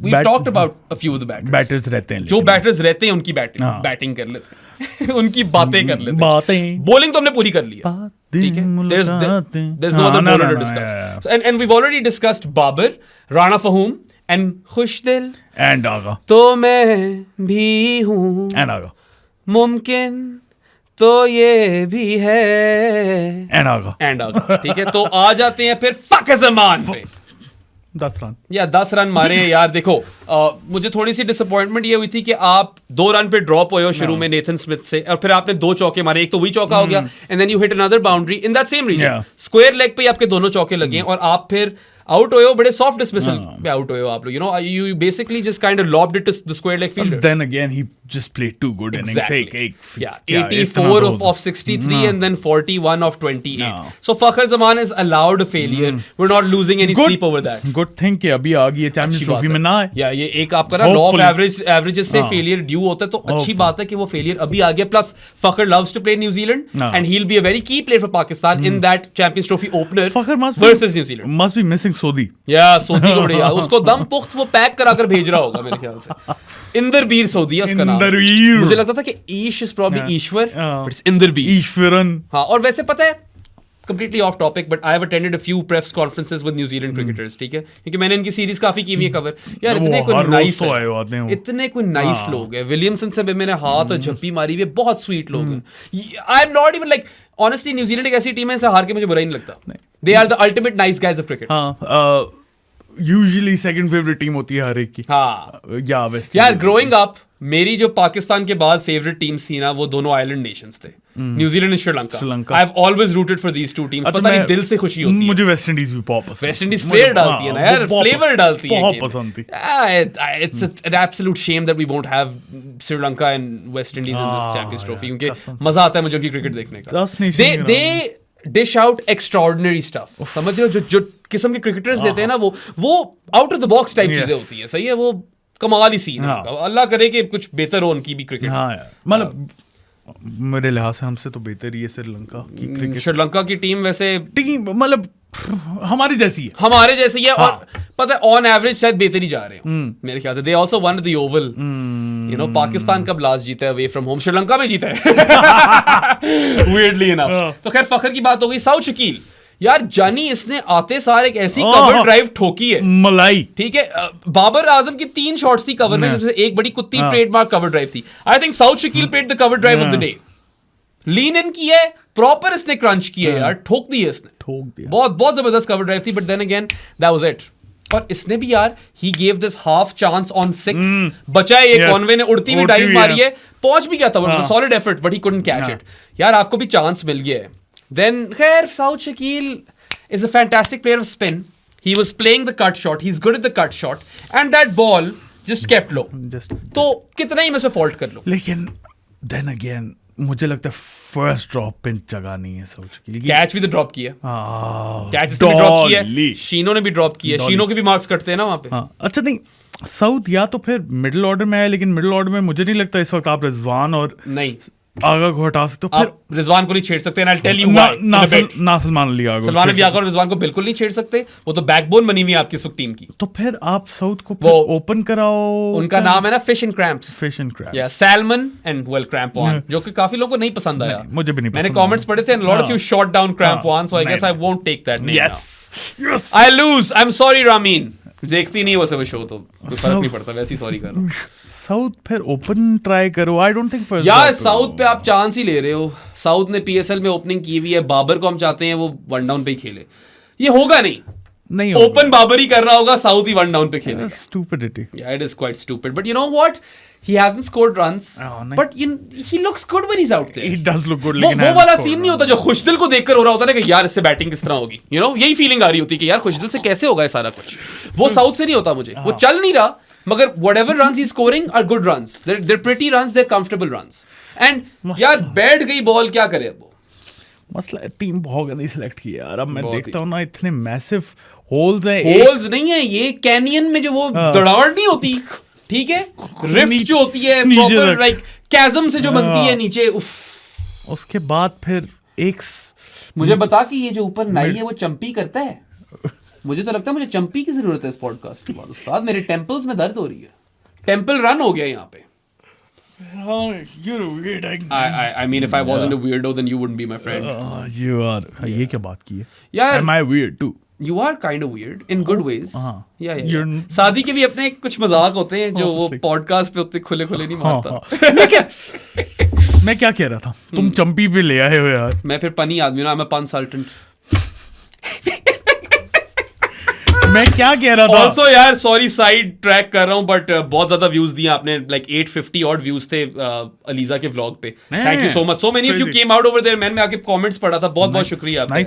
we've talked about a few of the batters. Batters रहते हैं, जो बैटर्स रहते हैं उनकी बैटिंग कर लेते हैं. उनकी बातें कर लेते हैं. बॉलिंग तो हमने पूरी कर ली है. ठीक है. There's no other bowler to discuss. And we've already discussed Babar, Rana Fahum and Khushdil. And Aga. तो मैं भी हूँ. And Aga. मुमकिन तो ये भी है. And Aga. ठीक है. तो आ जाते हैं फिर फ़ख्र ज़मान पे. 10 रन. 10 रन मारे यार. देखो मुझे थोड़ी सी डिसअपॉइंटमेंट ये हुई थी कि आप 2 रन पे ड्रॉप हुए हो शुरू में नेथन स्मिथ से, और फिर आपने 2 चौके मारे. एक तो वही चौका हो गया, and then you hit another boundary in that same region. Square leg पे आपके दोनों चौके लगे हैं और आप फिर आउट हुए हो. बड़े सॉफ्ट डिसमिसल पे आउट हुए हो आप लोग. You basically just kind of lobbed it to the square leg fielder. Then again he just played 2 good innings. Exactly. 84 of 63 and then 41 of 28. So Fakhar Zaman is allowed a failure. We're not losing any sleep over that. Good thing कि अभी आ गई है champions trophy में ना है. ये एक आपका ना लॉ ऑफ एवरेजेस से फेलियर ड्यू होता है, तो अच्छी बात है कि वो फेलियर अभी आ गया. Plus Fakhar loves to play New Zealand and he'll be a very key player for Pakistan in that Champions Trophy opener versus New Zealand. Must be missing Sodhi. सोदी को बढ़िया. उसको दम पुख्त वो पैक करा कर भेज रहा होगा मेरे ख्याल से. इंदरबीर सोदी है उसका नाम. मुझे लगता था कि Eesh is probably Ishwar, but it's Inderbir. Easwaran. हाँ. और वैसे पता है, completely off topic, but I have attended a few press conferences with New Zealand cricketers. ठीक है, क्योंकि मैंने इनकी सीरीज काफी की हुई है कवर. यार इतने कोई नाइस लोग हैं. विलियमसन से भी मैंने हाथ और झप्पी मारी हुई. बहुत स्वीट लोग हैं. आई am not even like, honestly New Zealand एक ऐसी टीम है, हार के मुझे बुरा ही नहीं लगता. They are the ultimate nice guys of cricket. Usually second favourite team होती है हर एक की. हाँ यार ग्रोइंग अप मेरी जो पाकिस्तान के बाद फेवरेट टीम्स थी ना, वो दोनों आइलैंड नेशंस थे. New Zealand and Sri Lanka. I have always rooted for these two teams. पता नहीं दिल से खुशी होती है. मुझे वेस्ट इंडीज भी बहुत पसंद. वेस्ट इंडीज फ्लेवर डालती है ना यार, फ्लेवर डालती है. बहुत पसंद थी. It's an absolute shame that we won't have Sri Lanka and West Indies in this Champions Trophy, क्योंकि मजा आता है मुझे उनकी क्रिकेट देखने का. They dish out extraordinary stuff. समझ रहे हो, जो किस्म के क्रिकेटर्स देते हैं ना, वो out of the box type चीजें होती है. सही है. वो कमाल ही सीन है. अल्लाह करे कि कुछ बेहतर हो उनकी भी क्रिकेट. मतलब मेरे लिहाज से हमसे तो बेहतर ही है श्रीलंका की क्रिकेट. श्रीलंका की टीम वैसे मतलब हमारे जैसी है. और पता है ऑन एवरेज शायद बेहतर ही जा रहे हैं मेरे ख्याल से. They also one the Oval. Pakistan कब लास्ट जीता है अवे फ्रॉम होम? श्रीलंका में जीता है. Weirdly enough. तो खैर फखर की बात हो गई. साउथ शकील यार जानी इसने आते सार एक ऐसी कवर ड्राइव ठोकी है मलाई, ठीक है। बाबर आजम की 3 शॉट्स थी कवर में, जिसमें एक बड़ी कुत्ती ट्रेडमार्क कवर ड्राइव थी। I think Saud Shakeel played the cover drive of the day. Lean in किया है, प्रॉपर इसने क्रंच किया है यार, ठोक दी है इसने, ठोक दिया। बहुत बहुत जबरदस्त कवर ड्राइव थी, but then again that was it. और इसने भी यार he gave this half chance on 6, बचा है, कॉनवे ने उड़ती हुई डाइव मारी है, पहुंच भी गया था, was a solid effort but he couldn't catch it. यार आपको भी चांस मिल गया है। देन खैर south Shakeel is a fantastic player of spin. He was playing the cut shot. He's good at the cut shot. And that ball just kept low. तो कितना ही मैं उसे fault कर लूं। लेकिन then again मुझे लगता है फर्स्ट ड्रॉप पे जगह नहीं है साउथ शकील की। कैच भी तो ड्रॉप किया, कैच इसने भी ड्रॉप किया, शीनो ने भी ड्रॉप किया, शीनो के भी मार्क्स कटते हैं ना वहां पे। अच्छा नहीं, साउथ या तो फिर मिडिल ऑर्डर में है, लेकिन मिडिल ऑर्डर में मुझे नहीं लगता इस वक्त आप रिजवान और नहीं आगा को हटा सकते हो। फिर रिजवान को नहीं छेड़ सकते, I'll tell you why. ना सलमान अली आगा, सलमान अली आगा और रिजवान को बिल्कुल नहीं छेड़ सकते, वो तो बैकबोन बनी हुई है आपकी इस वक्त टीम की। तो फिर आप साउथ को वो ओपन कराओ। उनका नाम है ना fish and cramps, fish and cramps, या salmon and well cramp one, जो कि काफी लोगों को नहीं पसंद आया। मुझे भी नहीं पसंद। मैंने कमेंट्स पढ़े थे, lot of you shot down cramp one, so I guess I won't take that name. Yes I lose, I am sorry Rameen, देखती नहीं वैसे वो शो, तो कोई फर्क नहीं पड़ता, वैसे ही सॉरी कर रहा हूं। साउथ फिर ओपन ट्राई करो, आई डोंट थिंक फर्स्ट यार साउथ पे आप चांस ही ले रहे हो। साउथ ने पीएसएल में ओपनिंग की हुई है, बाबर को हम चाहते हैं वो वन डाउन पे ही खेले, ये होगा नहीं ओपन बाबर ही कर रहा होगा, साउथ ही वन डाउन पे खेले। स्टूपिडिटी, या it is quite stupid, but you know what, he hasn't scored runs, but he looks good when he's out there. He does look good, लेकिन वो वाला सीन नहीं होता जो खुशदिल को देखकर हो रहा होता है कि यार इससे बैटिंग किस तरह होगी, you know, यही फीलिंग आ रही होती है कि यार खुशदिल से कैसे होगा ये सारा कुछ। वो साउथ से नहीं होता मुझे, वो चल नहीं रहा, मगर whatever runs he's scoring are good runs, they're pretty runs, they're comfortable runs, and यार बैठ गई बॉल, क्या करे अब वो। मसला टीम बहुत गंदी सिलेक्ट की यार। अब मैं देखता हूँ ना, इतने मैसिव होल्स हैं। होल्स नहीं है ये, कैनियन में जो वो दरार नहीं होती, ठीक है, रिफ्ट जो होती है प्रॉपर, लाइक कैज़म से जो बनती है नीचे, उफ। उसके बाद फिर एक मुझे बता कि ये जो ऊपर नाई है वो चंपी करता है। मुझे तो लगता है मुझे चंपी की जरूरत है इस पॉडकास्ट के बाद उस्ताद, मेरे टेंपल्स में दर्द हो रही है, टेंपल रन हो गया यहाँ पे। You're weird. I mean, if I wasn't a weirdo, then you wouldn't be my friend. You are. ये क्या बात की है? यार, am I weird too? You are kind of weird in good ways. Yeah. शादी के भी अपने कुछ मजाक होते हैं जो वो पॉडकास्ट पे उतने खुले नहीं मारता। मैं क्या कह रहा था, तुम चंपी पे ले आए हो यार। मैं फिर पनी आदमी ना, मैं कंसल्टेंट। मैं क्या कह रहा था ऑल्सो यार, सॉरी साइड ट्रैक कर रहा हूँ, बट बहुत ज्यादा व्यूज दिए आपने, लाइक 850 ऑड व्यूज थे अलीजा के व्लॉग पे। Thank you so much, so many of you came out over there man. मैं आपके कमेंट्स पढ़ा था, बहुत बहुत शुक्रिया आपका,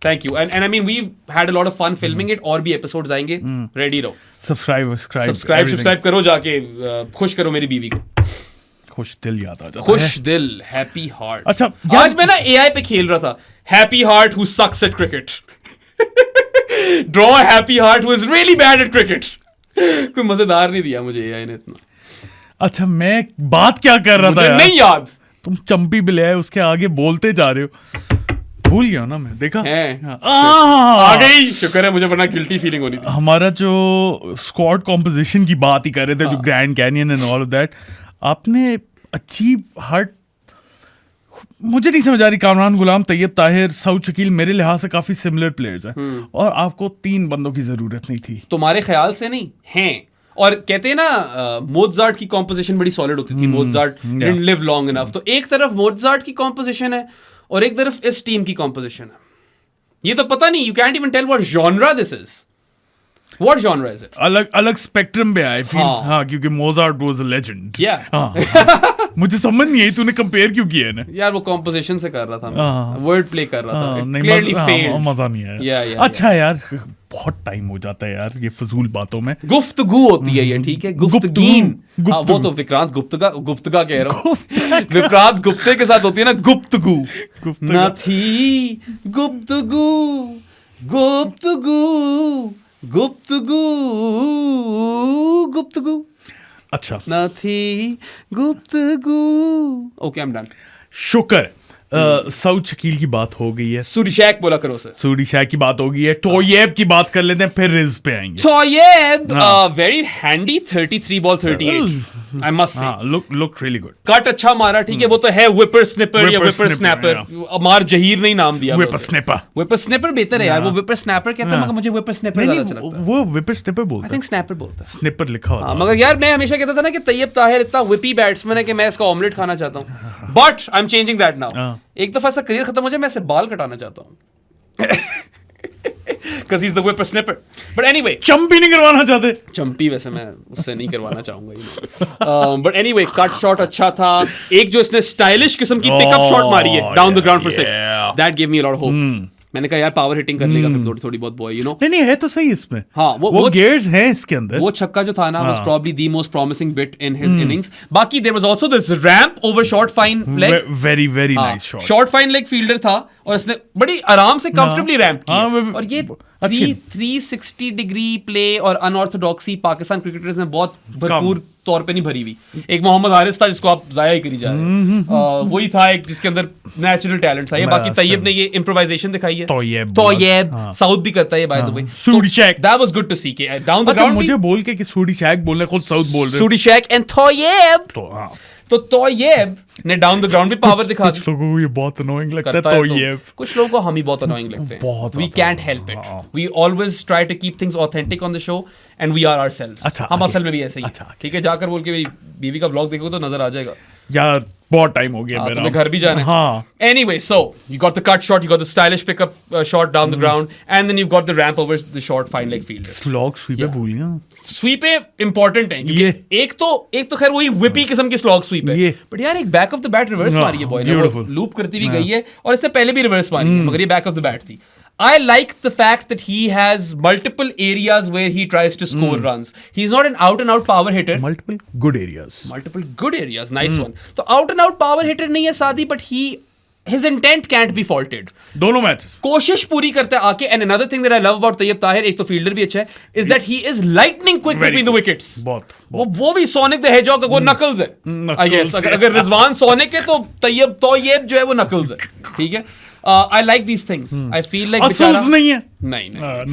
thank you. And I mean we had a lot of fun filming it, और भी एपिसोड्स आएंगे, रेडी रहो। सब्सक्राइब करो जाके, खुश करो मेरी बीवी को। खुश दिल याद आ जाता है, खुश दिल, हैप्पी हार्ट। अच्छा, आज मैं ना एआई पे खेल रहा था, happy heart who sucks at cricket, draw a happy heart who is really bad at cricket। कोई मजेदार नहीं दिया मुझे एआई ने इतना। अच्छा, मैं बात क्या कर रहा था यार, नहीं याद। तुम चंपी भी ले आए, उसके आगे बोलते जा रहे हो, भूल गया ना मैं, देखा आ गई, शुक्र है मुझे, वरना गिल्टी फीलिंग होनी थी। हमारा जो स्क्वाड कॉम्पोजिशन की बात ही कर रहे थे, जो grand canyon and all of that, आपने अचीव हार्ट, मुझे नहीं समझ आ रही। कामरान गुलाम, तैयब ताहिर, साउथ शकील मेरे लिहाज से काफी सिमिलर प्लेयर्स हैं, और आपको 3 बंदों की जरूरत नहीं थी। तुम्हारे ख्याल से नहीं हैं, और कहते हैं ना मोज़ार्ट की कॉम्पोजिशन बड़ी सॉलिड होती थी, मोज़ार्ट डिडंट लिव लॉन्ग इनफ। तो एक तरफ मोज़ार्ट की कॉम्पोजिशन है और एक तरफ इस टीम की कॉम्पोजिशन है, ये तो पता नहीं, you can't even tell what genre this is, what genre is it. अलग स्पेक्ट्रम पे आई फील, हाँ, क्योंकि मोज़ार्ट वाज अ लेजेंड। मुझे समझ नहीं आई तूने कंपेयर क्यों किया है ना यार, वो कॉम्पोजिशन से कर रहा था, वर्ड प्ले कर रहा था, क्लियरली फेल्ड, मजा नहीं आया। अच्छा यार, बहुत टाइम हो जाता है यार ये फजूल बातों में, गुफ्तगू होती है ये, ठीक है, गुफ्तगीन। वो तो विक्रांत गुप्तगा कह रहा हूँ, विक्रांत गुप्ते के साथ होती है ना गुप्तगू, ना थी गुप्तगू गुप्तगू गुप्तगू गुप्तगू, अच्छा ना थी गुप्तगू। Okay, I am done. शुक्र। साउथ शकील की बात हो गई है, सूरीशैक बोला करो सर, सूरीशैक की बात हो गई है, टोयेब की बात कर लेते हैं, फिर रिज पे आएंगे। Tayyab very handy, 33 ball 38। I must say. Looked really good. Cut अच्छा मारा, ठीक है, वो तो है whipper snipper या whipper snapper. अमार जहीर नहीं नाम दिया. Whipper snipper बेहतर है यार. वो whipper snapper कहता है, मगर मुझे whipper snipper ज्यादा अच्छा लगता है. वो whipper snipper बोलता है. I think snapper बोलता है. Snipper लिखा होता है. मगर यार मैं हमेशा कहता था ना कि तैयब ताहिर इतना whippy बैट्समैन है कि मैं इसका ऑमलेट खाना चाहता हूँ. But I'm changing that now. एक दफा इसका करियर खत्म हो जाए, मैं इसे बाल कटाना चाहता हूँ. Because he's the whipper snipper. But anyway, चंपी नहीं करवाना चाहते. चंपी वैसे मैं उससे नहीं करवाना चाहूंगा. But anyway, कट शॉट अच्छा था. एक जो इसने स्टाइलिश किस्म की पिकअप शॉट मारी है down the ground for 6, that gave me a lot of hope. मैंने कहा यार पावर हिटिंग कर लेगा फिर थोड़ी बहुत बॉय, यू नो. नहीं है तो सही इसमें. हाँ, वो गियर्स हैं इसके अंदर. वो छक्का जो था ना was probably the most promising bit in his innings. बाकी there was also this ramp over short fine leg. Very nice shot. Short fine leg fielder था और इसने बड़ी आराम से comfortably ramp किया. और ये 360 डिग्री प्ले और अनऑर्थोडॉक्सी पाकिस्तान क्रिकेटर्स में बहुत भरपूर तौर पे नहीं भरी हुई. एक मोहम्मद हारिस था जिसको आप जाया ही करी जा रहे हैं. वही था एक जिसके अंदर नेचुरल टैलेंट था. ये बाकी तैयब ने ये इम्प्रोवाइजेशन दिखाई है. तोयब साउथ भी करता है बाय द वे. सूडीशैक, that was good to see के डाउन द ग्राउंड. मुझे बोल के कि सूडीशैक बोल रहे, खुद साउथ बोल रहे. सूडीशैक एंड तोयब. तो तोयब ने डाउन द ग्राउंड भी पावर दिखा दी. कुछ लोगों को ये बहुत अनोइंग लगता है तोयब. कुछ लोगों को हम ही बहुत अनोइंग लगते हैं. We can't help it. We always try to keep things authentic on the show and we are ourselves. हम असल में भी ऐसे ही. ठीक है, जाकर बोल के बीवी का व्लॉग देखोगे तो नजर आ जाएगा. यार बहुत टाइम हो गया मेरा. तुम्हें घर भी जाना है. Anyway, so you got the cut shot, you got the stylish pickup shot down the ground, and then you've got the ramp over the short fine leg fielder. Slog sweep भूल गया. Sweep important है क्योंकि एक तो खैर वही whippy किस्म की slog sweep है. But यार एक back of the bat reverse मारी है बॉय ने. वो loop करती हुई गई है और इससे पहले भी reverse मारी है, मगर ये back of the bat थी. I like the fact that he has multiple areas where he tries to score runs. He's not an out-and-out power hitter. Multiple good areas. Nice one. So out-and-out power hitter नहीं है सादी, but his intent can't be faulted. दोनों matches कोशिश पूरी करते हैं आके. And another thing that I love about Tayyab Tahir, एक तो फील्डर भी अच्छा है, is that he is lightning quick between the wickets. बहुत. वो भी सोनिक द हेजहॉग वो नकल्स है. I guess अगर रिजवान सोनिक है तो तैयब जो है वो नकल्स है. ठीक है. I like these things. I feel like असल्स नहीं है. नहीं.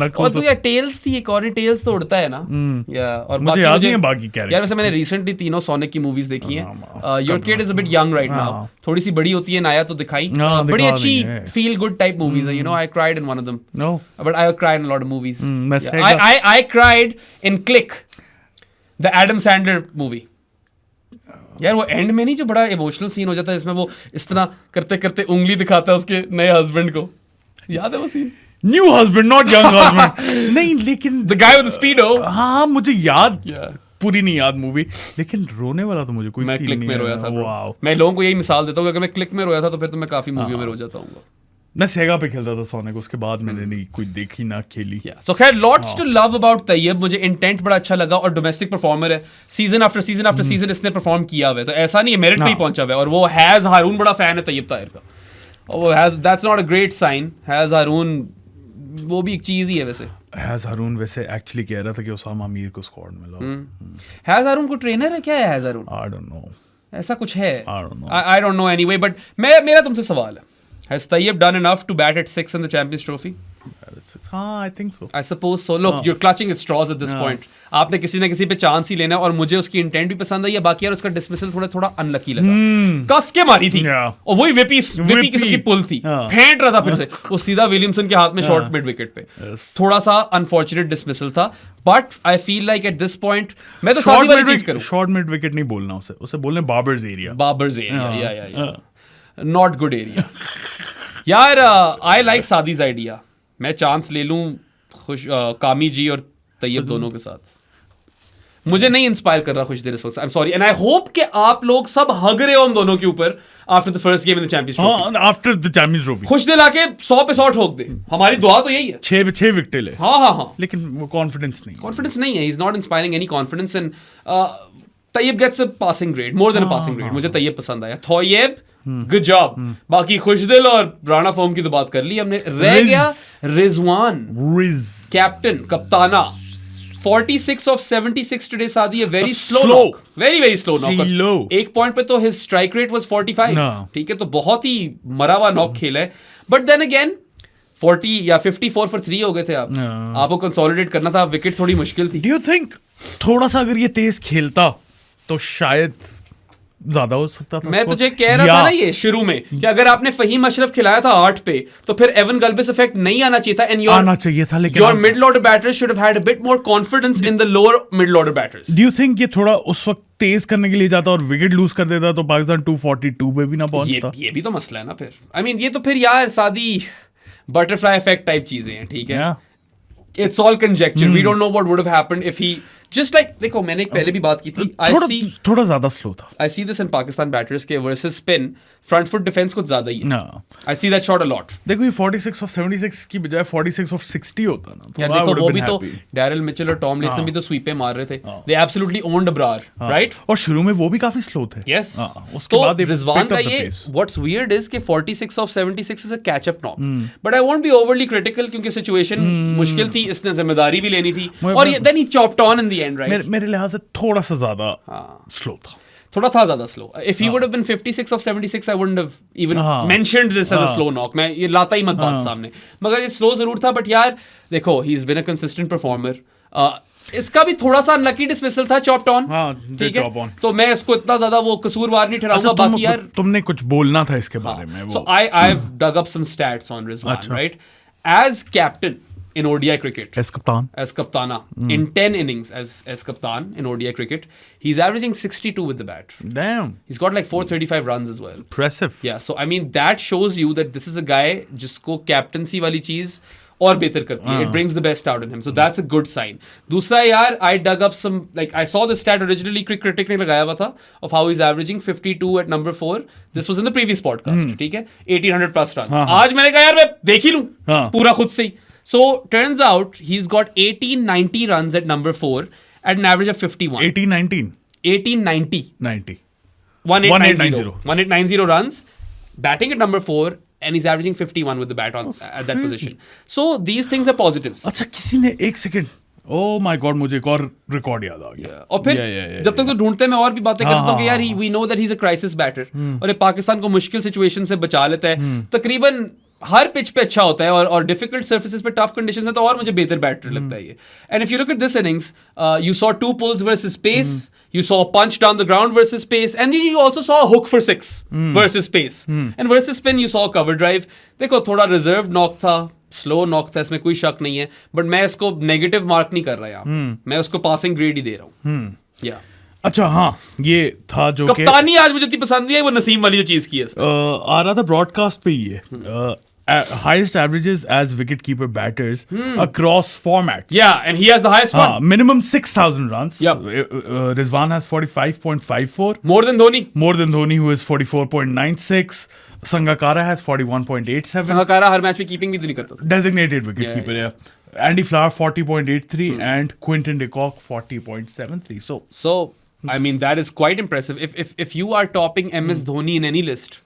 और तो यार टेल्स थी एक और, टेल्स तो उड़ता है ना. और मुझे याद नहीं है बाकी क्या. यार वैसे मैंने रिसेंटली तीनों सोनिक की मूवीज देखी हैं. Your kid is a bit young right now. थोड़ी सी बड़ी होती है नाया तो दिखाई. बड़ी अच्छी फील गुड टाइप मूवीज है. You know I cried in one of them. But I cried in a lot of movies. I cried in Click, the Adam Sandler movie. यार वो एंड में नहीं जो बड़ा इमोशनल सीन हो जाता है इसमें, वो इस तरह करते करते उंगली दिखाता है उसके नए हस्बैंड को. याद है वो scene? New husband not young husband. नहीं लेकिन the guy with the speedo. हाँ मुझे याद पूरी नहीं याद मूवी, लेकिन रोने वाला तो मुझे कोई मैं क्लिक में रोया था. मैं लोगों को यही मिसाल देता हूँ कि अगर मैं क्लिक में रोया था तो फिर तो मैं काफी मूवियों में रो जाता हूँ. मैं सेगा पे खेलता था सोनिक, उसके बाद मैंने नहीं कोई देखी ना खेली. सो खैर lots to love about Tayyab. मुझे इंटेंट बड़ा अच्छा लगा और डोमेस्टिक परफॉर्मर है. सीजन आफ्टर सीजन इसने परफॉर्म किया हुआ है, तो ऐसा नहीं है मेरिट पे ही पहुंचा हुआ है. और वो हैज हारून बड़ा फैन है तैयब ताहिर का. और वो has that's not a great sign. Has Haroon वो भी एक चीज ही है वैसे. हैज हारून वैसे एक्चुअली कह रहा था कि उसामा अमीर को स्क्वाड में लाओ. हैज हारून को ट्रेनर है क्या है हैज हारून? I don't know. ऐसा कुछ है. I don't know anyway. But मेरा तुमसे सवाल है, has Tayyab done enough to bat at 6 in the Champions Trophy? I think so. I suppose so. Look, you're clutching at straws at this point. आपने किसी ना किसी पे चांस ही लेना है और मुझे उसकी इंटेंट भी पसंद आई है. बाकी यार उसका डिसमिसल थोड़ा अनलकी लगा. कस के मारी थी और वही विपी किस्म की पुल थी. फेंट रहा था फिर से वो सीधा विलियमसन के हाथ में शॉर्ट मिड विकेट पे. थोड़ा सा अनफॉर्चुनेट डिसमिसल था. But I feel like at this point मैं तो सादी वाली चीज करूं. शॉर्ट मिड विकेट नहीं बोलना उसे बोलना बाबर्स एरिया. या नॉट गुड एरिया. यार आई लाइक सादीज आइडिया. मैं चांस ले लूं खुश कामी जी और तैयब दोनों के साथ. मुझे नहीं इंस्पायर कर रहा खुश देर इस वक्त. आई am sorry and I hope कि आप लोग सब हग रहे हो हम दोनों के ऊपर after the first game in the Champions trophy. After the Champions trophy खुश दिल आके 100 पे 100 ठोक दे. हमारी दुआ तो यही है. 6 विकेट ले. हाँ. लेकिन वो कॉन्फिडेंस नहीं है. He is not inspiring any confidence. And Tayyab gets a passing grade, more than a passing grade. मुझे तैयब पसंद आया. Tayyab good job. बाकी खुशदिल और राणा फॉर्म की तो बात कर ली हमने. रह गया रिजवान कैप्टन कप्ताना. 46 of 76 today सादी. A very slow knock. Very slow knock. एक पॉइंट पे तो his strike rate was 45. ठीक है, तो बहुत ही मरा हुआ नॉक खेला है. But then again 40 या 54 for 3 हो गए थे आप. आपको कंसोलिडेट करना था. विकेट थोड़ी मुश्किल थी. Do you think थोड़ा सा अगर ये तेज खेलता तो शायद ज्यादा हो सकता था। मैं तुझे कह रहा था ना ये शुरू में कि अगर आपने फहीम अशरफ खिलाया था 8 पे तो फिर एवन गल्बिस इफेक्ट नहीं आना चाहिए था, एंड आना चाहिए था, लेकिन your middle order batters should have had a bit more confidence in the lower middle order batters. Do you think ये थोड़ा उस वक्त तेज करने के लिए जाता और विकेट लूज कर देता तो पाकिस्तान 242 पे भी ना पहुंचता? ये भी तो मसला है ना फिर। आई मीन ये तो फिर यार सादी बटरफ्लाई इफेक्ट टाइप चीजें हैं, ठीक है। It's all conjecture, we don't know what would have happened if he just like, देखो मैंने एक पहले भी बात की थी, थोड़ा ज्यादा स्लो था। I see this in Pakistan batters के versus spin front foot defence कुछ ज्यादा ही है। I see that shot a lot. देखो ये 46 ऑफ 76 की बजाय 46 ऑफ 60 होता ना, तो यार देखो वो भी तो डैरिल मिचेल और टॉम लेथम भी तो स्वीपे मार रहे थे, दे एब्सोल्युटली ओन्ड अब्रार, राइट? और शुरू में वो भी काफी स्लो थे। यस, उसके बाद रिजवान का ये व्हाट्स वियर्ड इज कि 46 off 76 is a catch up knock, but I won't be overly critical क्योंकि सिचुएशन मुश्किल थी, इसने जिम्मेदारी भी लेनी थी और then he chopped on in the end, right? मेरे लिहाज से थोड़ा सा ज्यादा स्लो था, थोड़ा था ज्यादा slow. If he would have been 56 off 76 I wouldn't have even mentioned this as a slow knock, मैं ये लाता ही मत बात सामने, मगर ये स्लो जरूर था। बट यार देखो he is been a consistent performer, इसका भी थोड़ा सा अनलकी डिसमिसल था, चॉप्ड ऑन, ठीक है, तो मैं इसको इतना ज्यादा वो कसूरवार नहीं ठहराऊंगा। बाकी यार तुमने कुछ बोलना था इसके बारे में। So I have dug up some stats on Rizwan, right? As captain in ODI cricket, as kaptana, in 10 innings as kaptan in ODI cricket, he's averaging 62 with the bat. Damn. He's got like 435 runs as well. Impressive. Yeah, so I mean that shows you that this is a guy जिसको captaincy वाली चीज और बेहतर करती है. It brings the best out in him. So that's a good sign. दूसरा यार, I dug up some, like I saw the stat originally Critic ने लगाया हुआ था of how he's averaging 52 at number 4. This was in the previous podcast, ठीक है? 1800 plus runs. आज मैंने कहा यार मैं देख ही लूं पूरा खुद से ही. So turns out he's got 1890 runs at number 4 at an average of 51. 1890. 1890 runs, batting at number 4, and he's averaging 51 with the bat on at that position. So these things are positives. अच्छा किसी ने एक second, oh my god, मुझे एक और record याद आ गया। और फिर जब तक तो ढूंढते मैं और भी बातें करता हूँ कि यार we know that he's a crisis batter और ये पाकिस्तान को मुश्किल सिचुएशन से बचा लेता है। तकरीबन हर पिच पे अच्छा होता है और डिफिकल्ट सर्फेसेस पे, टफ कंडीशंस में तो और मुझे बेहतर बैटर लगता है ये। And if you look at this innings, you saw 2 pulls versus pace, you saw a punch down the ground versus pace, and then you also saw a hook for 6 versus pace, and versus spin you saw a cover drive. देखो थोड़ा reserve knock था, slow knock था, इसमें कोई शक नहीं है, but मैं इसको नेगेटिव मार्क नहीं कर रहा यहाँ, मैं उसको पासिंग ग्रेड ही दे रहा हूँ। या अच्छा हाँ, ये था जो कप्तानी आज मुझे इतनी पसंद नहीं है, वो नसीम वाली जो चीज की है आ रहा था ब्रॉडकास्ट पे ही है। Highest averages as wicketkeeper batters across formats. Yeah, and he has the highest one. Minimum 6,000 runs. Yep. Rizwan has 45.54. More than Dhoni. More than Dhoni, who is 44.96. Sangakkara has 41.87. Sangakkara her match में keeping भी तो नहीं करता। Designated wicketkeeper, yeah. Andy Flower 40.83 and Quinton de Kock 40.73. So I mean that is quite impressive. If you are topping MS Dhoni in any list,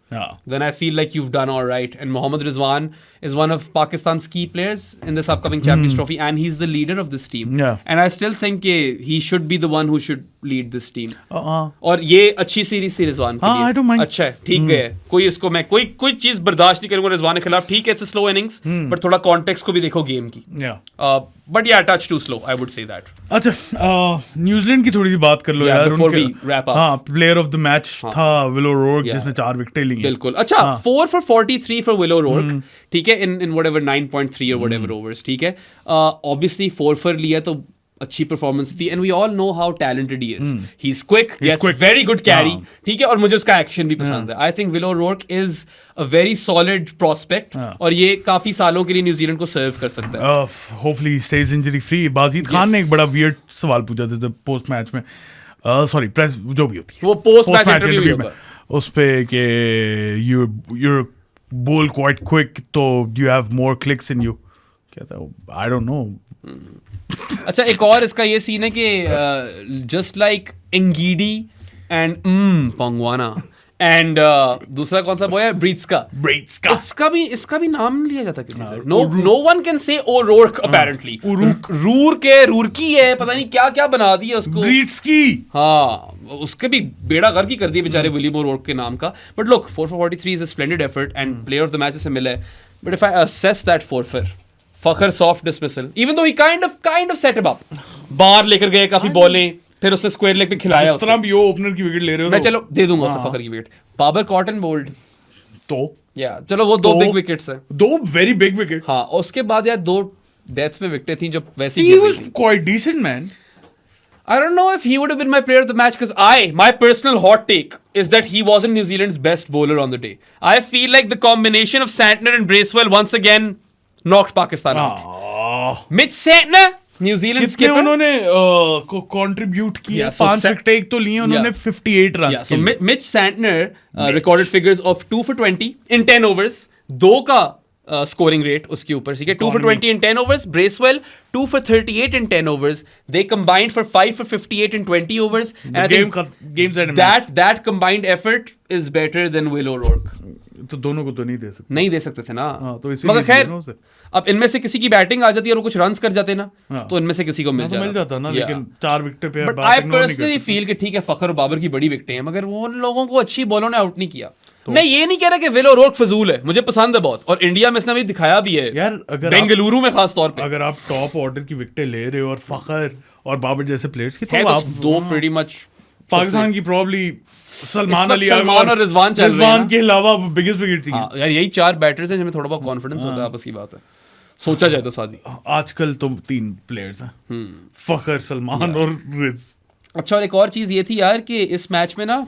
then I feel like you've done all right. And Mohammad Rizwan is one of Pakistan's key players in this upcoming Champions Trophy, and he's the leader of this team. Yeah. And I still think he should be the one who should lead this team. और ये अच्छी series थी रिजवान के लिए। I don't mind. अच्छा है, ठीक है। कोई इसको मैं कोई चीज बर्दाश्त नहीं करूंगा रिजवान के खिलाफ। ठीक है, it's a slow innings, but थोड़ा कॉन्टेक्स्ट को भी देखो गेम की। But yeah, touch too slow, I would say that. अच्छा, न्यूजीलैंड की थोड़ी सी बात कर लो यार। Before we wrap up. हाँ, प्लेयर ऑफ द मैच था विलो रोर्क, जिसने 4 विकेटें ली हैं। बिल्कुल। अच्छा, 4 for 43 for Willow Rourke, ठीक है, in whatever 9.3 or whatever overs, ठीक है। Obviously 4 for लिया तो अच्छी परफॉर्मेंस थी, and we all know how talented he is. He is quick, gets very good carry, ठीक है, और मुझे उसका एक्शन भी पसंद है। I think Will O'Rourke is a very solid prospect, और ये काफी सालों के लिए न्यूजीलैंड को सर्व कर सकता है। Hopefully stage injury free. Wajid Khan ने एक बड़ा वियर्ड सवाल पूछा था पोस्ट मैच में, सॉरी प्रेस जो भी होती है, वो पोस्ट मैच इंटरव्यू में, उस पे कि you're bowl quite quick, तो do you have more clicks in you? कहता I don't know. अच्छा, एक और इसका ये सीन है कि जस्ट लाइक एंगीडी एंड पंगवाना एंड दूसरा कौन सा बॉय है, ब्रीट्सका, इसका भी नाम लिया जाता किसी से। No one can say O Roark apparently. Roorkee है, पता नहीं क्या क्या बना दिया उसको, ब्रीट्सकी। हाँ, उसके भी बेड़ा गर्क ही कर दिया बेचारे विलियम रोर्क के नाम का। But look, 4 for 43 is a splendid effort and player of the match से मिला है। But if I assess that 4 for Fakhar soft dismissal, even though he kind of set him up. बार लेकर गए काफी बॉलें, फिर उसने स्क्वायर लेग पे खिलाया, जिस तरह यो ओपनर की विकेट ले रहे हो, मैं चलो दे दूंगा उसे फखर की विकेट। बाबर कॉटन बोल्ड, तो या चलो वो 2 बिग विकेट्स है, 2 वेरी बिग विकेट। हाँ, उसके बाद यार 2 डेथ पे विकेटें थी जो वैसी he was quite decent, man. I don't know if he would have been my player of the match because my personal hot take is that he wasn't New Zealand's best bowler on the day. I feel like the combination of Santner and Bracewell once again knocked Pakistan out. Mitch Santner, New Zealand कितने skipper, उन्होंने contribute किया, 5 wicket तो लिए उन्होंने, 58 run. so Mitch Santner recorded figures of 2 for 20 in 10 overs, 2 का scoring rate उसके ऊपर, ठीक है, 2 for 20 in 10 overs. Bracewell 2 for 38 in 10 overs. They combined for 5 for 58 in 20 overs. And I think that combined effort is better than Will O'Rourke. तो दोनों को तो नहीं दे सकते थे ना। तो मगर खैर अब इनमें से किसी की बैटिंग आ जाती है और कुछ रन्स कर जाते ना, तो इनमें से किसी को मिल जाता ना, लेकिन 4 विकेट पे। बट आई पर्सनली फील कि ठीक है फखर और बाबर की बड़ी विकेटें हैं, मगर वो उन लोगों को अच्छी बॉलों ने आउट नहीं किया। मैं ये नहीं कह रहा कि विल ओ'रोर्क फजूल है, मुझे पसंद है बहुत, और इंडिया में इसने भी दिखाया भी है यार। अगर बेंगलुरु में खास तौर पे अगर आप टॉप ऑर्डर की विकेटें ले रहे हो और फखर और बाबर जैसे प्लेयर्स की, तो आप 2 प्रीटी मच पाकिस्तान की प्रॉब्ली सलमान और रिजवान के अलावा बिगेस्ट विकेट थी। यार यही 4 बैटर्स हैं जिनमें थोड़ा बहुत कॉन्फिडेंस होता है, आपस की बात है, सोचा जाए तो शादी। आजकल तो 3 प्लेयर्स हैं, फखर, सलमान और रिज। अच्छा, और एक और चीज ये थी यार कि इस मैच में ना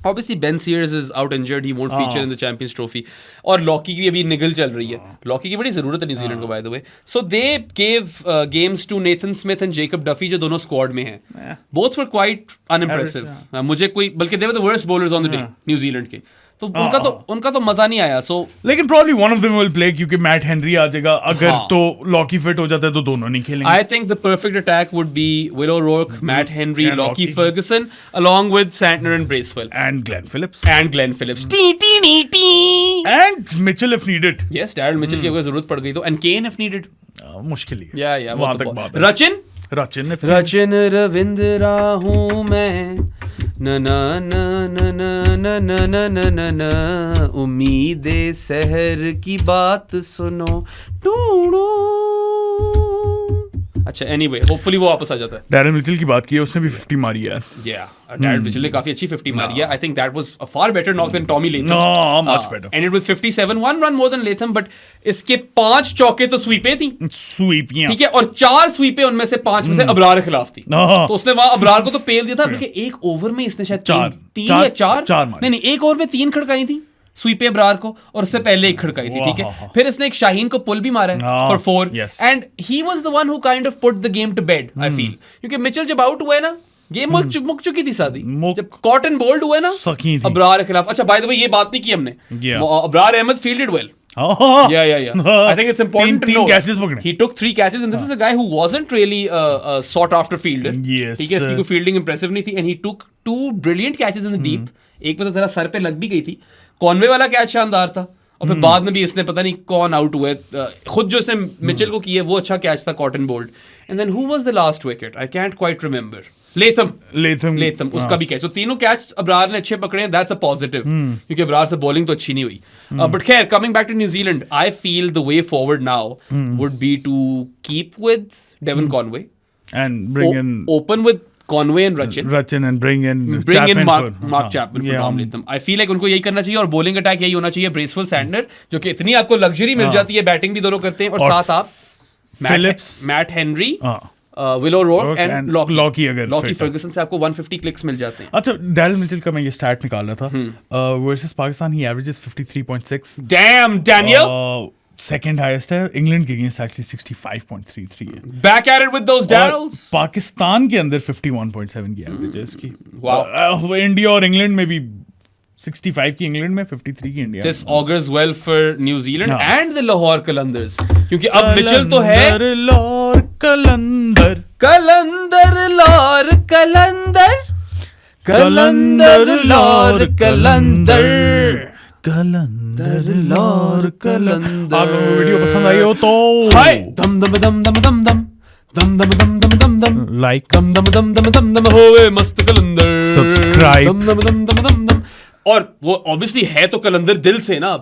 obviously Ben Sears is out injured, he won't feature in the Champions Trophy, और लॉकी की अभी निगल चल रही है, लॉकी की बड़ी जरूरत है न्यूजीलैंड को by the way, so they gave games to Nathan Smith and Jacob Duffy जो दोनों स्क्वाड में हैं, both were quite unimpressive, मुझे कोई, बल्कि they were the worst bowlers on the day New Zealand के, तो उनका तो मजा नहीं आया। सो लेकिन probably one of them will play क्योंकि मैट हेनरी आ जाएगा, अगर तो लॉकी फिट हो जाता है तो दोनों नहीं खेलेंगे। I think the perfect attack would be Will O'Rourke, Matt Henry, Lockie Ferguson, along with Santner and Bracewell and Glenn Phillips and Mitchell if needed. Yes, Daryl Mitchell की अगर जरूरत पड़ गई तो, and Kane if needed. मुश्किल ही है। या वहां तक बात है। रचिन रविंद्रा हूँ मैं, न न न न न न न न न न उम्मीदे सहर की बात सुनो। अच्छा, एनीवे होपफुली वो वापस आ जाता है। डैरेन मिचेल की बात की है, उसने भी 50 मारी है। डैरेन मिचेल ने काफी अच्छी 50 मारी है। I think that was a far better knock than Tommy Latham. Much better. Ended with 57, 1 run more than Latham, but इसके 5 चौके तो स्वीपें थी। स्वीपियां, ठीक है, और 4 स्वीपें उनमें से 5 में से अबरार के खिलाफ थी। तो उसने वहां अबरार को तो पेल दिया था, बल्कि एक ओवर में इसने शायद 3 या 4 नहीं, एक ओवर में 3 खड़काई थी स्वीप अबरार को, और उससे पहले एक खड़काई थी। ठीक है, फिर इसने एक शाहीन को पुल भी मारा है for 4, and he was the one who kind of put the game to bed I feel, क्योंकि मिचेल जब आउट हुआ है ना, गेम मुक चुकी थी शादी। जब कॉटन बोल्ड हुआ है ना अबरार के खिलाफ। अच्छा, बाय द वे ये बात नहीं की हमने, Abrar Ahmed fielded well. I think it's important to note he took 3 catches, and this is a guy who wasn't really a sought after fielder. Yes, ठीक है, इसकी कोई फील्डिंग इंप्रेसिव नहीं थी, and he took 2 brilliant catches in the deep. एक पे तो जरा सर पे लग भी गई थी, कॉनवे वाला कैच शानदार था, और फिर बाद में भी इसने पता नहीं कौन आउट हुए, खुद जो इसने मिचेल को किया वो अच्छा कैच था, caught and bowled. And then who was the last wicket, I can't quite remember. Latham उसका भी कैच। तो तीनों कैच अबरार ने अच्छे पकड़े, दैट्स अ पॉजिटिव, क्योंकि अबरार से बॉलिंग तो अच्छी नहीं हुई। बट खैर, coming back to New Zealand, I feel the way forward now would be to keep with Devon Conway and bring in open with Conway and Rachin and bring in Mark Chapman for Tom Latham. I feel like उनको यही करना चाहिए, और bowling attack यही होना चाहिए, Bracewell, Sander, जो कि इतनी आपको लग्जरी मिल जाती है, बैटिंग भी दोनों करते हैं, और साथ आप Matt Henry, Will O'Rourke and Lockie Ferguson से आपको 150 क्लिक्स मिल जाते हैं। अच्छा, डैरेल मिचेल का मैं ये स्टैट निकाल रहा था, वर्सेस पाकिस्तान ही averages 53.6। Damn Daniel, second highest है। इंग्लैंड के अगेंस्ट एक्चुअली 65.33 है। Back at it with those Daryls. Pakistan के अंदर 51.7 की एवरेज है इसकी। इंडिया और इंग्लैंड में भी 65 की इंग्लैंड में, 53 की India. This augurs well for New Zealand and the Lahore Qalandars, क्योंकि अब मिचेल तो है लाहौर कलंदर, कलंदर लाहौर कलंदर, कलंदर लाहौर कलंदर, कलंदर लाहौर कलंदर। आपको वीडियो पसंद आई हो तो हाय दम दम दम दम दम दम दम दम दम दम दम दम लाइक, दम दम दम दम दम दम होवे मस्त कलंदर, सब्सक्राइब, दम दम दम दम दम दम। और वो ऑब्वियसली है तो कलंदर दिल से ना।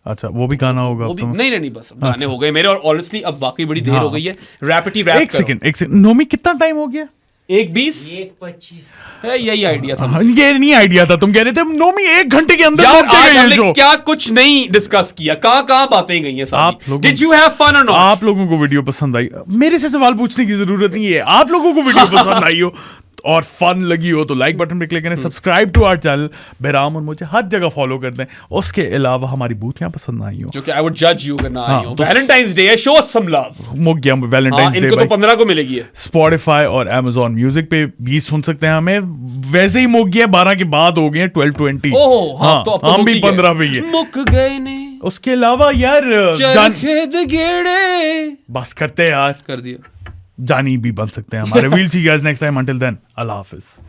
अच्छा, वो भी गाना होगा वो भी, नहीं बस गाने हो गए मेरे, और ऑनेस्टली अब वाकई बड़ी देर हो गई है। रैपिटी रैप एक सेकंड नोमी, कितना टाइम हो गया? 1:20 यही आइडिया था। ये नहीं आइडिया था, तुम कह रहे थे नोमी 1 घंटे के अंदर यार पहुंच आज जाएगा ये हमने show। क्या कुछ नहीं डिस्कस किया, कहाँ बातें गई हैं आप सारी। लोगों- Did you have fun or not? आप लोगों को वीडियो पसंद आई, मेरे से सवाल पूछने की जरूरत नहीं है, आप लोगों को वीडियो पसंद आई हो और फन लगी हो तो लाइक बटन पे क्लिक करें, subscribe to our channel. Bahram और मुझे हर जगह फॉलो करते हैं। उसके अलावा हमारी बूथियां पसंद आई हो, जो कि I would judge you अगर ना आई हो। तो- Valentine's Day है, show us some love। मुक गया वैलेंटाइंस डे इनको तो 15 को मिलेगी है। स्पॉटिफाई और Amazon म्यूजिक पे भी सुन सकते हैं हमें। वैसे ही मुक गया, 12 के बाद हो गए 12-20। ओहो हाँ, तो अब तो हम मुक भी ही गए। 15 पे ही है। मुक गए ने उसके अलावा यार चरखे गेड़े बस करते हैं यार, कर दिया। जानी भी बन सकते हैं हमारे। We'll see guys next time, until then अल्लाह हाफिज।